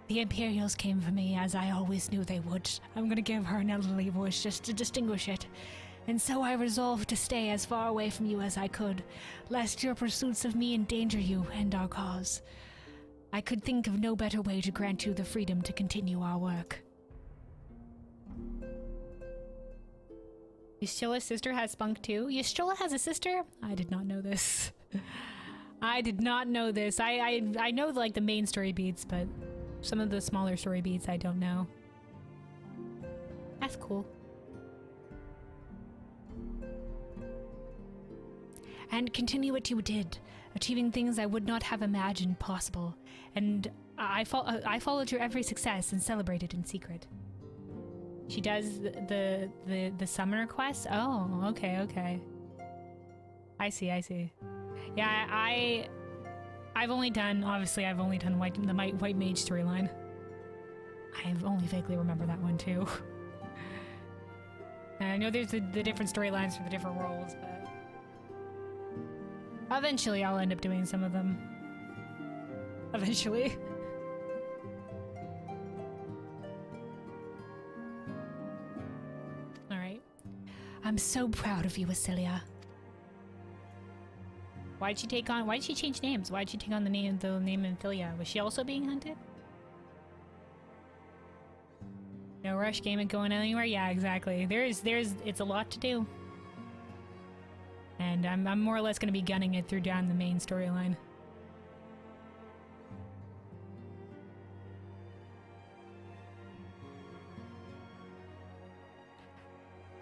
The Imperials came for me, as I always knew they would. I'm gonna give her an elderly voice just to distinguish it. And so I resolved to stay as far away from you as I could, lest your pursuits of me endanger you and our cause. I could think of no better way to grant you the freedom to continue our work. Yshtola's sister has spunk too? Yshtola has a sister? I did not know this. I did not know this. I know like the main story beats, but some of the smaller story beats I don't know. That's cool. And continue what you did, achieving things I would not have imagined possible. And I followed your every success and celebrated in secret. She does the summoner quest? Oh, okay. I see. Yeah, I've only done the white mage storyline. I only vaguely remember that one too. And I know there's the different storylines for the different roles, but eventually I'll end up doing some of them. Eventually. I'm so proud of you, Acilia. Why'd she change names? Why'd she take on the name Minfilia? Was she also being hunted? No rush, game ain't going anywhere? Yeah, exactly. It's a lot to do. And I'm more or less gonna be gunning it through down the main storyline.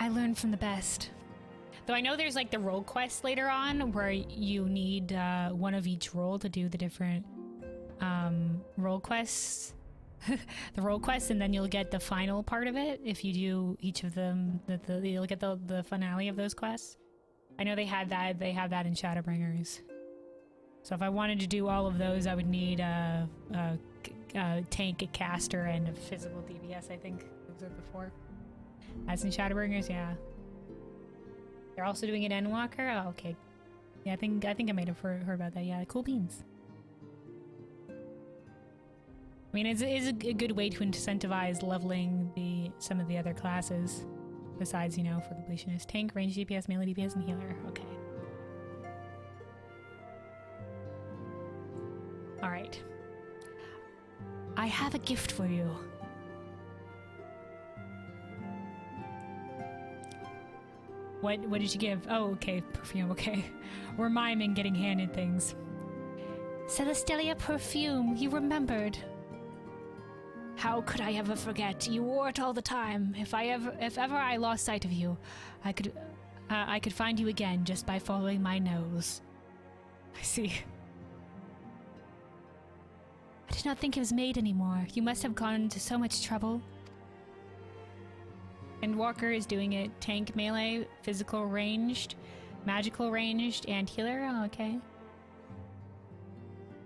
I learned from the best. Though I know there's like the role quests later on where you need one of each role to do the different role quests. The role quests, and then you'll get the final part of it if you do each of them. You'll get the finale of those quests. I know they had that. They have that in Shadowbringers. So if I wanted to do all of those, I would need a tank, a caster, and a physical DPS, I think. Those are the 4. As in Shadowbringers, yeah. They're also doing an Endwalker? Oh, okay. Yeah, I think I might have heard about that. Yeah, cool beans. I mean, it's a good way to incentivize leveling some of the other classes. Besides, you know, for completionist. Tank, range DPS, melee DPS, and healer. Okay. Alright. I have a gift for you. What did you give? Oh, okay. Perfume, okay. We're miming getting handed things. Celestelia perfume, you remembered. How could I ever forget? You wore it all the time. If ever I lost sight of you, I could find you again just by following my nose. I see. I did not think it was made anymore. You must have gone into so much trouble. And Walker is doing it. Tank, melee, physical ranged, magical ranged, and healer. Oh, okay.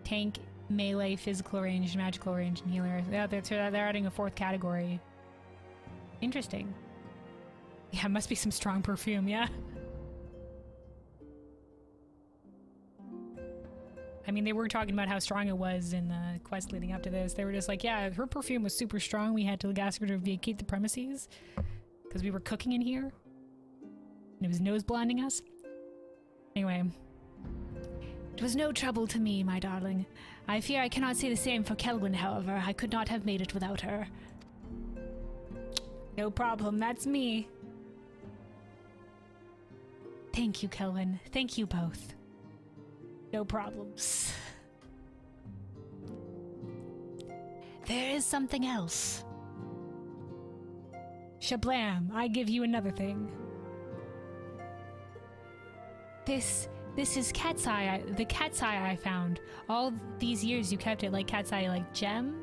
Tank, melee, physical range, magical range, and healer. Yeah, they're adding a 4th category. Interesting. Yeah, must be some strong perfume, yeah? I mean, they were talking about how strong it was in the quest leading up to this. They were just like, yeah, her perfume was super strong. We had to ask her to vacate the premises because we were cooking in here. And it was nose blinding us. Anyway. It was no trouble to me, my darling. I fear I cannot say the same for Kelwyn, however. I could not have made it without her. No problem, that's me. Thank you, Kelwyn. Thank you both. No problems. There is something else. Shablam, I give you another thing. This is cat's eye, the cat's eye I found. All these years you kept it like cat's eye, like gem?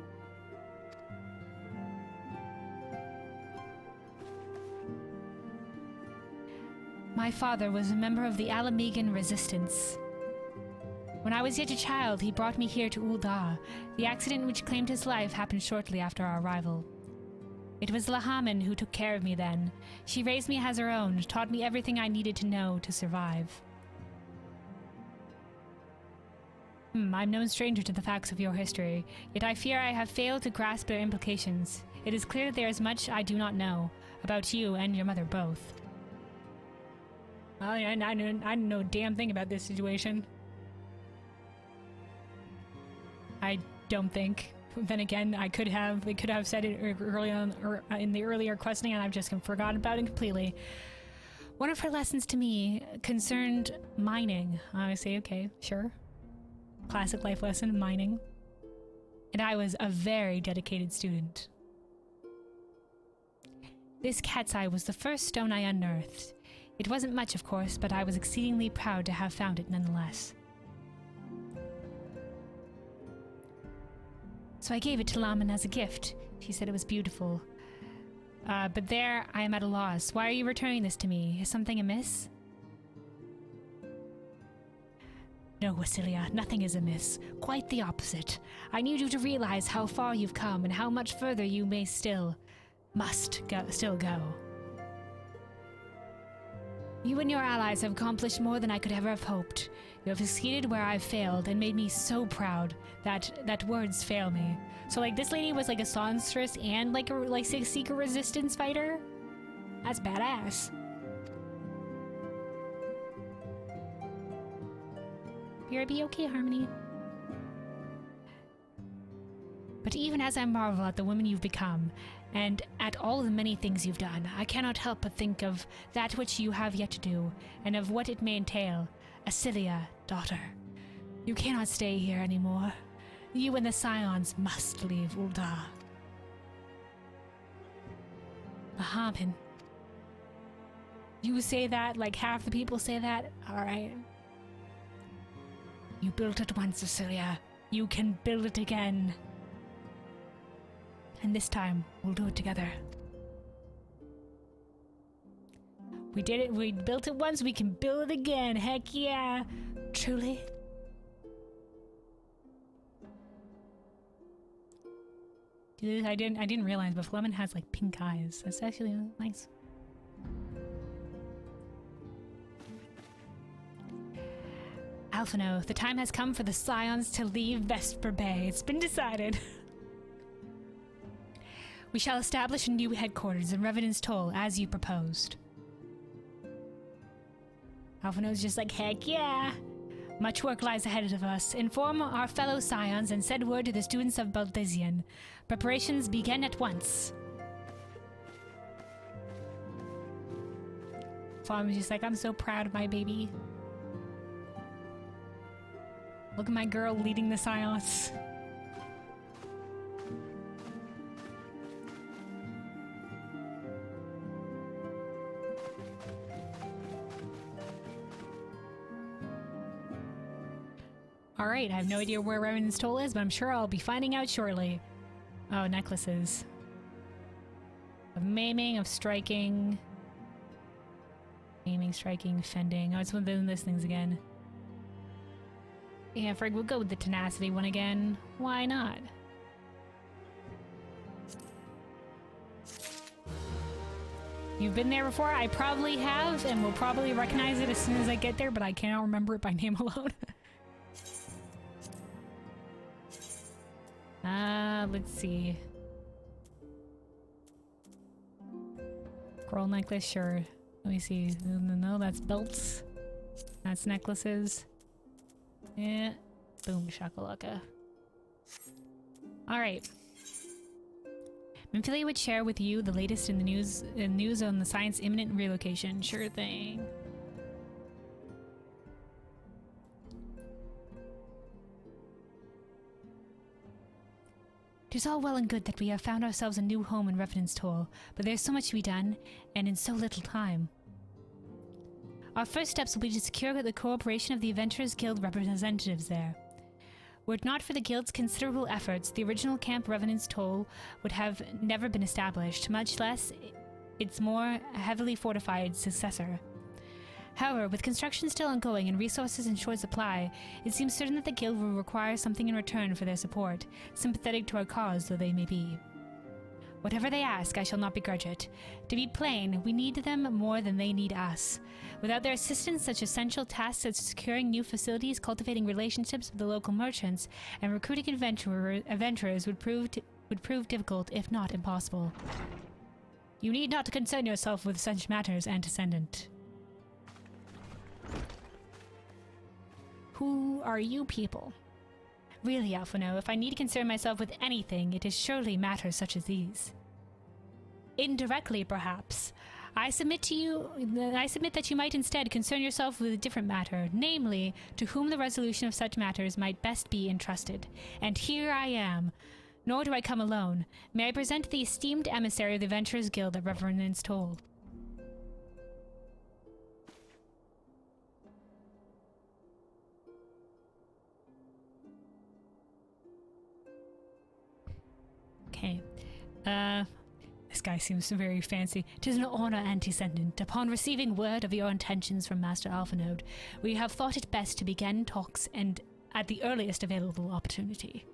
My father was a member of the Alamegan Resistance. When I was yet a child, he brought me here to Ul'dah. The accident which claimed his life happened shortly after our arrival. It was Lahaman who took care of me then. She raised me as her own, taught me everything I needed to know to survive. I'm no stranger to the facts of your history, yet I fear I have failed to grasp their implications. It is clear there is much I do not know, about you and your mother both. Well, I didn't know a damn thing about this situation. I don't think. Then again, they could have said it early on, or in the earlier questing, and I've just forgotten about it completely. One of her lessons to me concerned mining. I say, okay, sure. Classic life lesson, mining. And I was a very dedicated student. This cat's eye was the first stone I unearthed. It wasn't much, of course, but I was exceedingly proud to have found it nonetheless. So I gave it to Laman as a gift. She said it was beautiful. But there, I am at a loss. Why are you returning this to me? Is something amiss? No, Wasilia, nothing is amiss. Quite the opposite. I need you to realize how far you've come and how much further you may still go. You and your allies have accomplished more than I could ever have hoped. You have succeeded where I've failed and made me so proud that words fail me. So like this lady was like a songstress and like a secret resistance fighter? That's badass. BRB okay, Harmony? But even as I marvel at the woman you've become, and at all the many things you've done, I cannot help but think of that which you have yet to do, and of what it may entail. Ascilia, daughter, you cannot stay here anymore. You and the Scions must leave Ul'dah. Lahaman. You say that like half the people say that? Alright. You built it once, Ascilia. You can build it again. And this time, we'll do it together. We did it. We built it once. We can build it again. Heck yeah. Truly. I didn't realize, but Fleming has like pink eyes. That's actually nice. Alphino, the time has come for the Scions to leave Vesper Bay. It's been decided. We shall establish a new headquarters in Revenant's Toll, as you proposed. Alphino's just like, heck yeah! Much work lies ahead of us. Inform our fellow Scions and send word to the students of Baldesion. Preparations begin at once. Fleming's just like, I'm so proud of my baby. Look at my girl leading the Scions. Alright, I have no idea where Revenant's Toll is, but I'm sure I'll be finding out shortly. Oh, necklaces. Of maiming, of striking. Aiming, striking, fending. Oh, it's one of those things again. Yeah, Frig, we'll go with the tenacity one again. Why not? You've been there before? I probably have, and will probably recognize it as soon as I get there, but I cannot remember it by name alone. Let's see. Coral necklace, sure. Let me see. No, that's belts. That's necklaces. Yeah. Boom, shakalaka. Alright. Minfilia would share with you the latest in the news on the Science imminent relocation. Sure thing. It is all well and good that we have found ourselves a new home in Revenant's Toll, but there's so much to be done, and in so little time. Our first steps will be to secure the cooperation of the Adventurers Guild representatives there. Were it not for the Guild's considerable efforts, the original Camp Revenant's Toll would have never been established, much less its more heavily fortified successor. However, with construction still ongoing and resources in short supply, it seems certain that the Guild will require something in return for their support, sympathetic to our cause though they may be. Whatever they ask, I shall not begrudge it. To be plain, we need them more than they need us. Without their assistance, such essential tasks as securing new facilities, cultivating relationships with the local merchants, and recruiting adventurers would prove difficult, if not impossible. You need not concern yourself with such matters, Antecedent. Who are you people? Really, Alphino, if I need to concern myself with anything, it is surely matters such as these. Indirectly, perhaps. I submit that you might instead concern yourself with a different matter, namely, to whom the resolution of such matters might best be entrusted. And here I am. Nor do I come alone. May I present the esteemed emissary of the Adventurers Guild at Revenant's Toll. Okay. This guy seems very fancy. 'Tis an honor, Antecedent. Upon receiving word of your intentions from Master Alphanode, we have thought it best to begin talks and at the earliest available opportunity.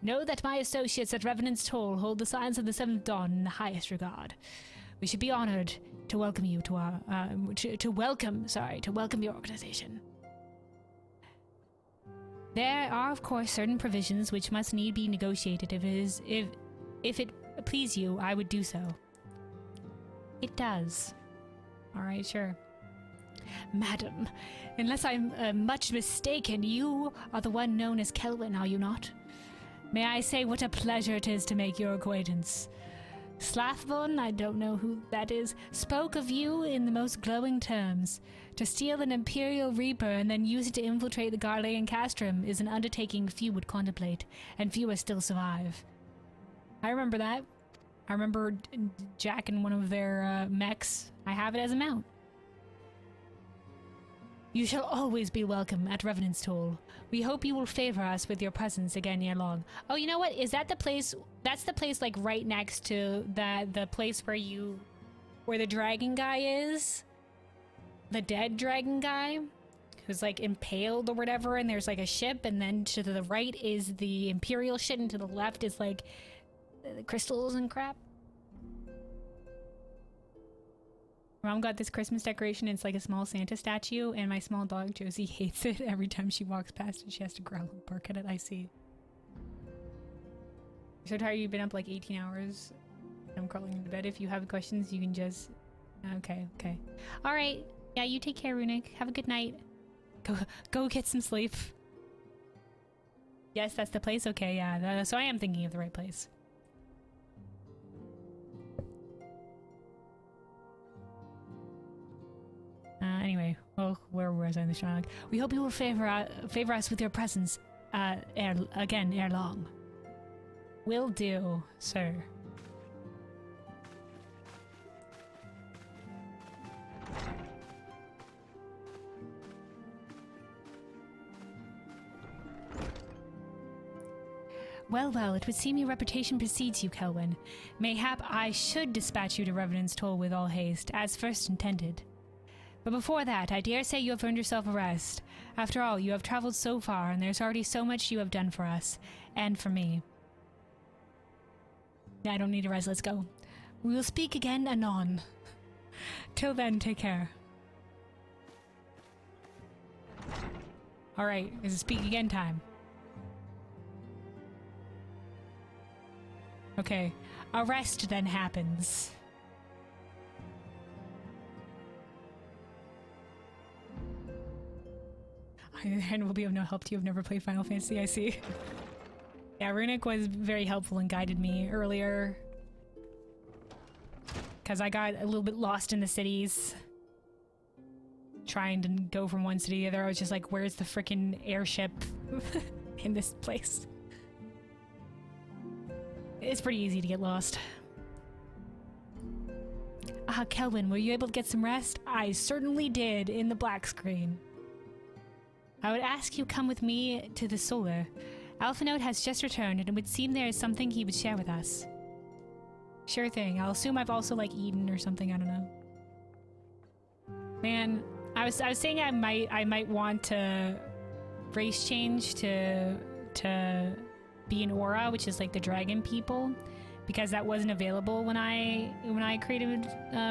Know that my associates at Revenant's Toll hold the Scions of the Seventh Dawn in the highest regard. We should be honored to welcome you to our to welcome your organization. There are, of course, certain provisions which must need be negotiated. If it please you, I would do so. It does. All right, sure. Madam, unless I'm much mistaken, you are the one known as Kelwyn, are you not? May I say what a pleasure it is to make your acquaintance. Slathbun, I don't know who that is, spoke of you in the most glowing terms. To steal an Imperial Reaper and then use it to infiltrate the Garlean Castrum is an undertaking few would contemplate, and fewer still survive. I remember that. I remember jacking one of their mechs. I have it as a mount. You shall always be welcome at Revenant's Toll. We hope you will favor us with your presence again ere long. Oh, you know what? Is that the place? That's the place like right next to the place where the dragon guy is? The dead dragon guy? Who's like impaled or whatever, and there's like a ship, and then to the right is the Imperial shit, and to the left is like the crystals and crap. Mom got this Christmas decoration. It's like a small Santa statue, and my small dog Josie hates it. Every time she walks past it, she has to growl and bark at it. I see. You're so tired you've been up like 18 hours. I'm crawling into bed. If you have questions, you can just... Okay. All right. Yeah, you take care, Runic. Have a good night. Go get some sleep. Yes, that's the place? Okay, yeah. So I am thinking of the right place. Anyway, well, where was I in the dialogue? We hope you will favor us with your presence ere long. Will do, sir. Well, it would seem your reputation precedes you, Kelwyn. Mayhap I should dispatch you to Revenant's Toll with all haste, as first intended. But before that, I dare say you have earned yourself a rest. After all, you have traveled so far, and there's already so much you have done for us, and for me. I don't need a rest, let's go. We will speak again anon. Till then, take care. Alright, is it speak again time? Okay, a rest then happens. And will be of no help to you. I've never played Final Fantasy, I see. Yeah, Runic was very helpful and guided me earlier. Because I got a little bit lost in the cities. Trying to go from one city to the other. I was just like, where's the frickin' airship in this place? It's pretty easy to get lost. Kelwyn, were you able to get some rest? I certainly did, in the black screen. I would ask you come with me to the Solar. Alphinote has just returned, and it would seem there is something he would share with us. Sure thing. I'll assume I've also, like, eaten or something. I don't know. Man, I was saying I might want to race change to be an Aura, which is like the dragon people, because that wasn't available when I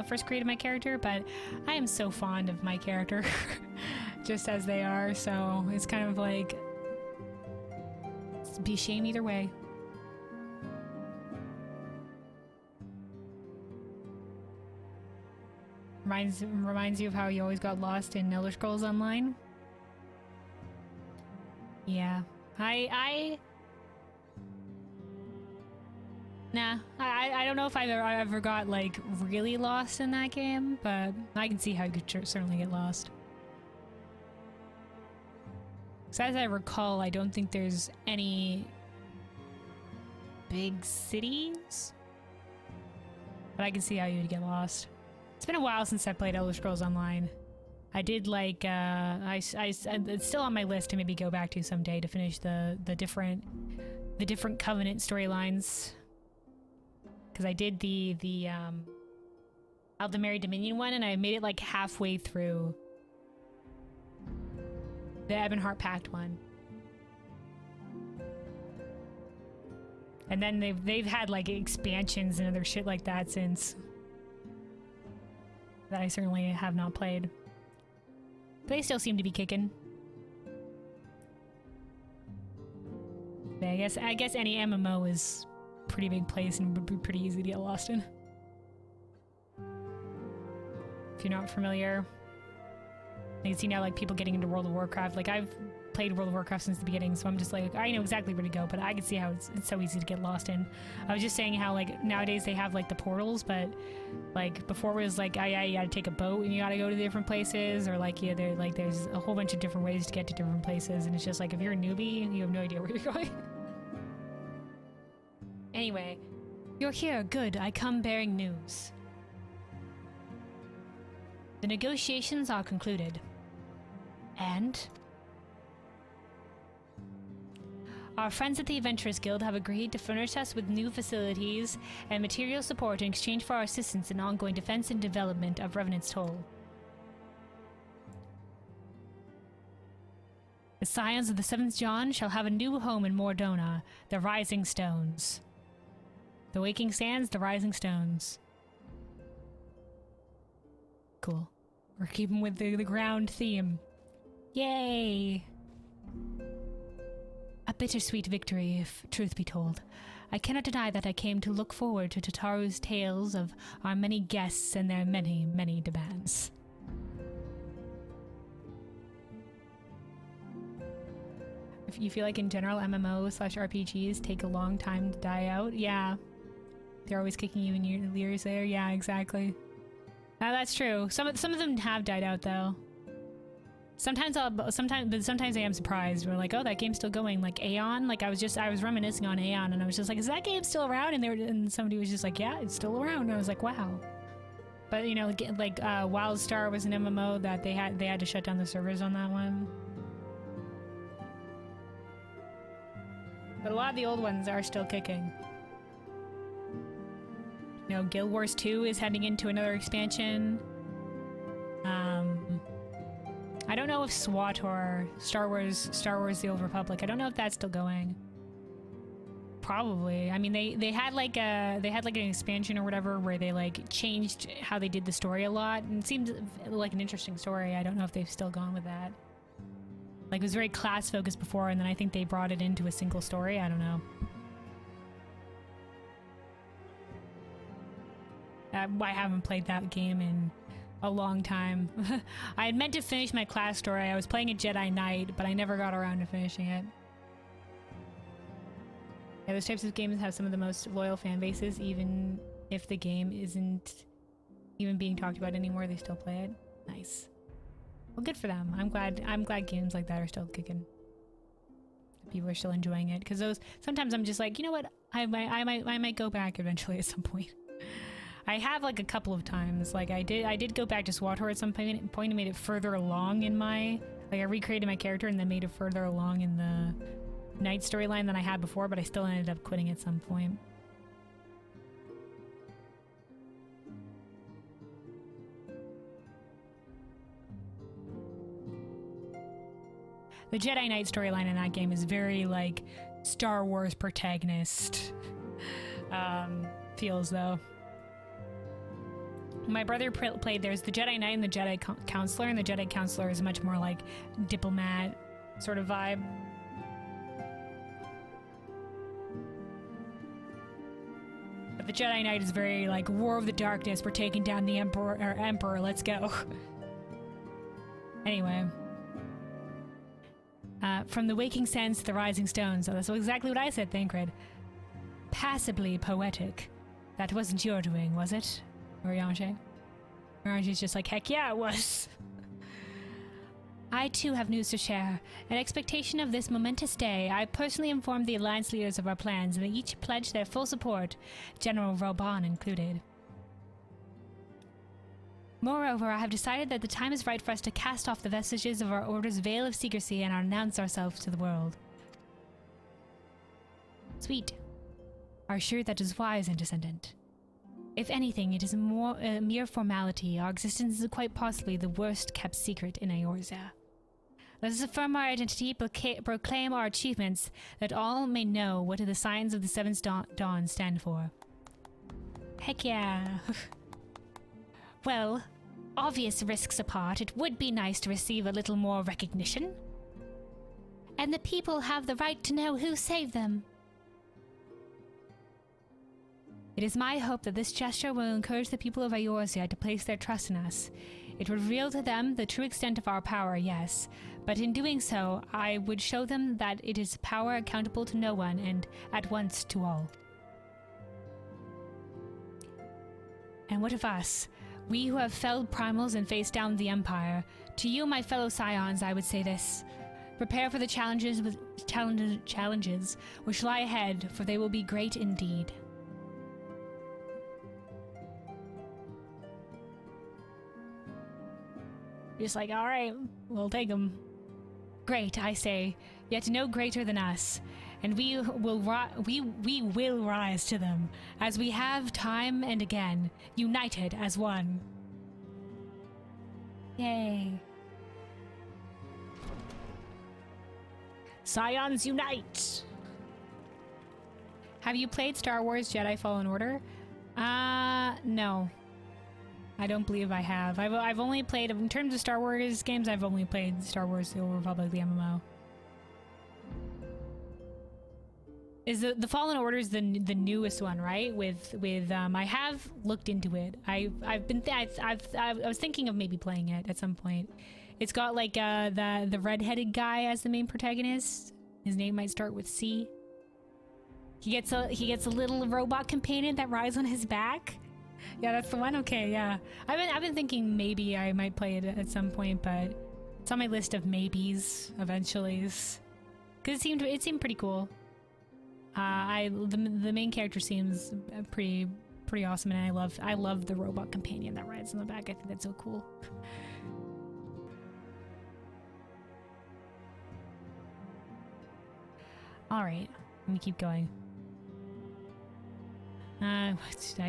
first created my character. But I am so fond of my character. Just as they are, so it's kind of like it'd be a shame either way. Reminds you of how you always got lost in Elder Scrolls Online. Yeah, I don't know if I ever got like really lost in that game, but I can see how you could certainly get lost. So as I recall, I don't think there's any big cities, but I can see how you would get lost. It's been a while since I played Elder Scrolls Online. I did like, it's still on my list to maybe go back to someday to finish the different Covenant storylines. Because I did the Aldemary Dominion one, and I made it like halfway through the Ebonheart Pact one. And then they've had like expansions and other shit like that since, that I certainly have not played. But they still seem to be kicking. But I guess any MMO is a pretty big place and would be pretty easy to get lost in. If you're not familiar. You can see now like people getting into World of Warcraft. Like I've played World of Warcraft since the beginning, so I'm just like, I know exactly where to go, but I can see how it's so easy to get lost in. I was just saying how like nowadays they have like the portals, but like before it was like, you gotta take a boat and you gotta go to different places, or like there's a whole bunch of different ways to get to different places, and it's just like if you're a newbie, you have no idea where you're going. Anyway, you're here, good. I come bearing news. The negotiations are concluded. And our friends at the Adventurers Guild have agreed to furnish us with new facilities and material support in exchange for our assistance in ongoing defense and development of Revenant's Toll. The Scions of the Seventh John shall have a new home in Mordona, the Rising Stones. The Waking Sands, the Rising Stones. Cool. We're keeping with the ground theme. Yay! A bittersweet victory, if truth be told. I cannot deny that I came to look forward to Tataru's tales of our many guests and their many, many demands. If you feel like in general MMO/RPGs take a long time to die out, yeah. They're always kicking you in your ears there. Yeah, exactly. That's true. Some of them have died out though. Sometimes I am surprised. We're like, oh, that game's still going. Like Aeon, like I was reminiscing on Aeon, and I was just like, is that game still around? And somebody was just like, yeah, it's still around. And I was like, wow. But you know, like WildStar was an MMO that they had to shut down the servers on that one. But a lot of the old ones are still kicking. You know, Guild Wars 2 is heading into another expansion. I don't know if SWTOR, Star Wars The Old Republic, I don't know if that's still going. Probably. I mean, they had like an expansion or whatever where they like changed how they did the story a lot, and it seemed like an interesting story. I don't know if they've still gone with that. Like, it was very class focused before, and then I think they brought it into a single story. I don't know. I haven't played that game in a long time. I had meant to finish my class story. I was playing a Jedi Knight, but I never got around to finishing it. Yeah, those types of games have some of the most loyal fan bases, even if the game isn't even being talked about anymore, they still play it. Nice. Well, good for them. I'm glad games like that are still kicking. People are still enjoying it, because those sometimes I'm just like, you know what? I might go back eventually at some point. I have like a couple of times. Like I did go back to SWTOR at some point and made it further along in my, like I recreated my character and then made it further along in the Knight storyline than I had before, but I still ended up quitting at some point. The Jedi Knight storyline in that game is very like Star Wars protagonist feels though. My brother played, there's the Jedi Knight and the Jedi Counselor, and the Jedi Counselor is much more like diplomat sort of vibe. But the Jedi Knight is very like War of the Darkness, we're taking down the Emperor, let's go. Anyway. From the Waking Sands to the Rising Stones. So that's exactly what I said, Thancred. Passably poetic. That wasn't your doing, was it? Oriange? Oriange's just like, heck yeah, it was. I too have news to share. In expectation of this momentous day, I personally informed the Alliance leaders of our plans, and they each pledged their full support, General Roban included. Moreover, I have decided that the time is right for us to cast off the vestiges of our Order's veil of secrecy and announce ourselves to the world. Sweet. Are sure that is wise, Descendant. If anything, it is a mere formality. Our existence is quite possibly the worst-kept secret in Eorzea. Let us affirm our identity, proclaim our achievements, that all may know what the signs of the Seventh Dawn stand for. Heck yeah. Well, obvious risks apart, it would be nice to receive a little more recognition. And the people have the right to know who saved them. It is my hope that this gesture will encourage the people of Eorzea to place their trust in us. It would reveal to them the true extent of our power, yes, but in doing so, I would show them that it is power accountable to no one and at once to all. And what of us? We who have felled primals and faced down the Empire. To you, my fellow Scions, I would say this. Prepare for the challenges which lie ahead, for they will be great indeed. Just like, all right, we'll take them. Great, I say, yet no greater than us, and we will rise to them, as we have time and again, united as one. Yay. Scions unite! Have you played Star Wars Jedi Fallen Order? No. I don't believe I have. I've only played, in terms of Star Wars games, I've only played Star Wars The Old Republic, the MMO. Is the Fallen Order is the newest one, right? With I have looked into it. I was thinking of maybe playing it at some point. It's got like the red-headed guy as the main protagonist. His name might start with C. He gets a little robot companion that rides on his back. Yeah, that's the one. Okay, yeah. I've been thinking maybe I might play it at some point, but it's on my list of maybes, eventuallys. Cause it seemed pretty cool. The main character seems pretty awesome, and I love the robot companion that rides on the back. I think that's so cool. All right, let me keep going. I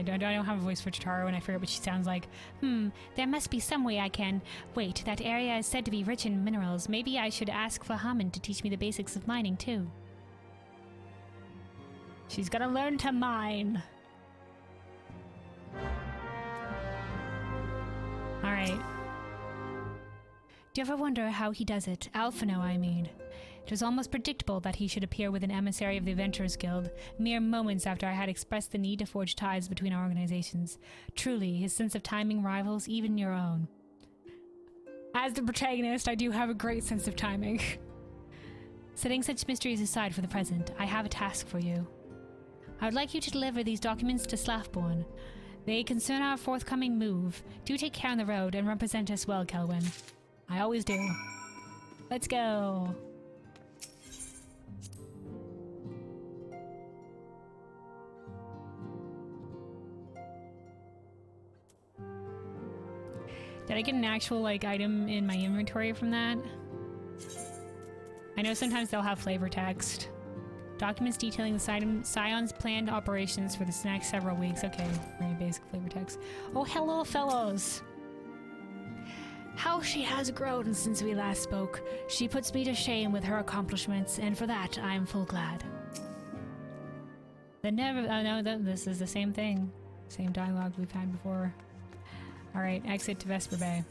don't have a voice for Chitara when I forget what she sounds like. There must be some way I can... Wait, that area is said to be rich in minerals. Maybe I should ask for Hammond to teach me the basics of mining, too. She's gonna learn to mine. Alright. Do you ever wonder how he does it? Alphino, I mean. It was almost predictable that he should appear with an emissary of the Adventurers Guild, mere moments after I had expressed the need to forge ties between our organizations. Truly, his sense of timing rivals even your own. As the protagonist, I do have a great sense of timing. Setting such mysteries aside for the present, I have a task for you. I would like you to deliver these documents to Slathborn. They concern our forthcoming move. Do take care on the road and represent us well, Kelwyn. I always do. Let's go. Did I get an actual, like, item in my inventory from that? I know sometimes they'll have flavor text. Documents detailing the Scions' planned operations for the next several weeks. Okay, very basic flavor text. Oh, hello, fellows! How she has grown since we last spoke. She puts me to shame with her accomplishments, and for that, I am full glad. Oh no, this is the same thing. Same dialogue we've had before. Alright, exit to Vesper Bay.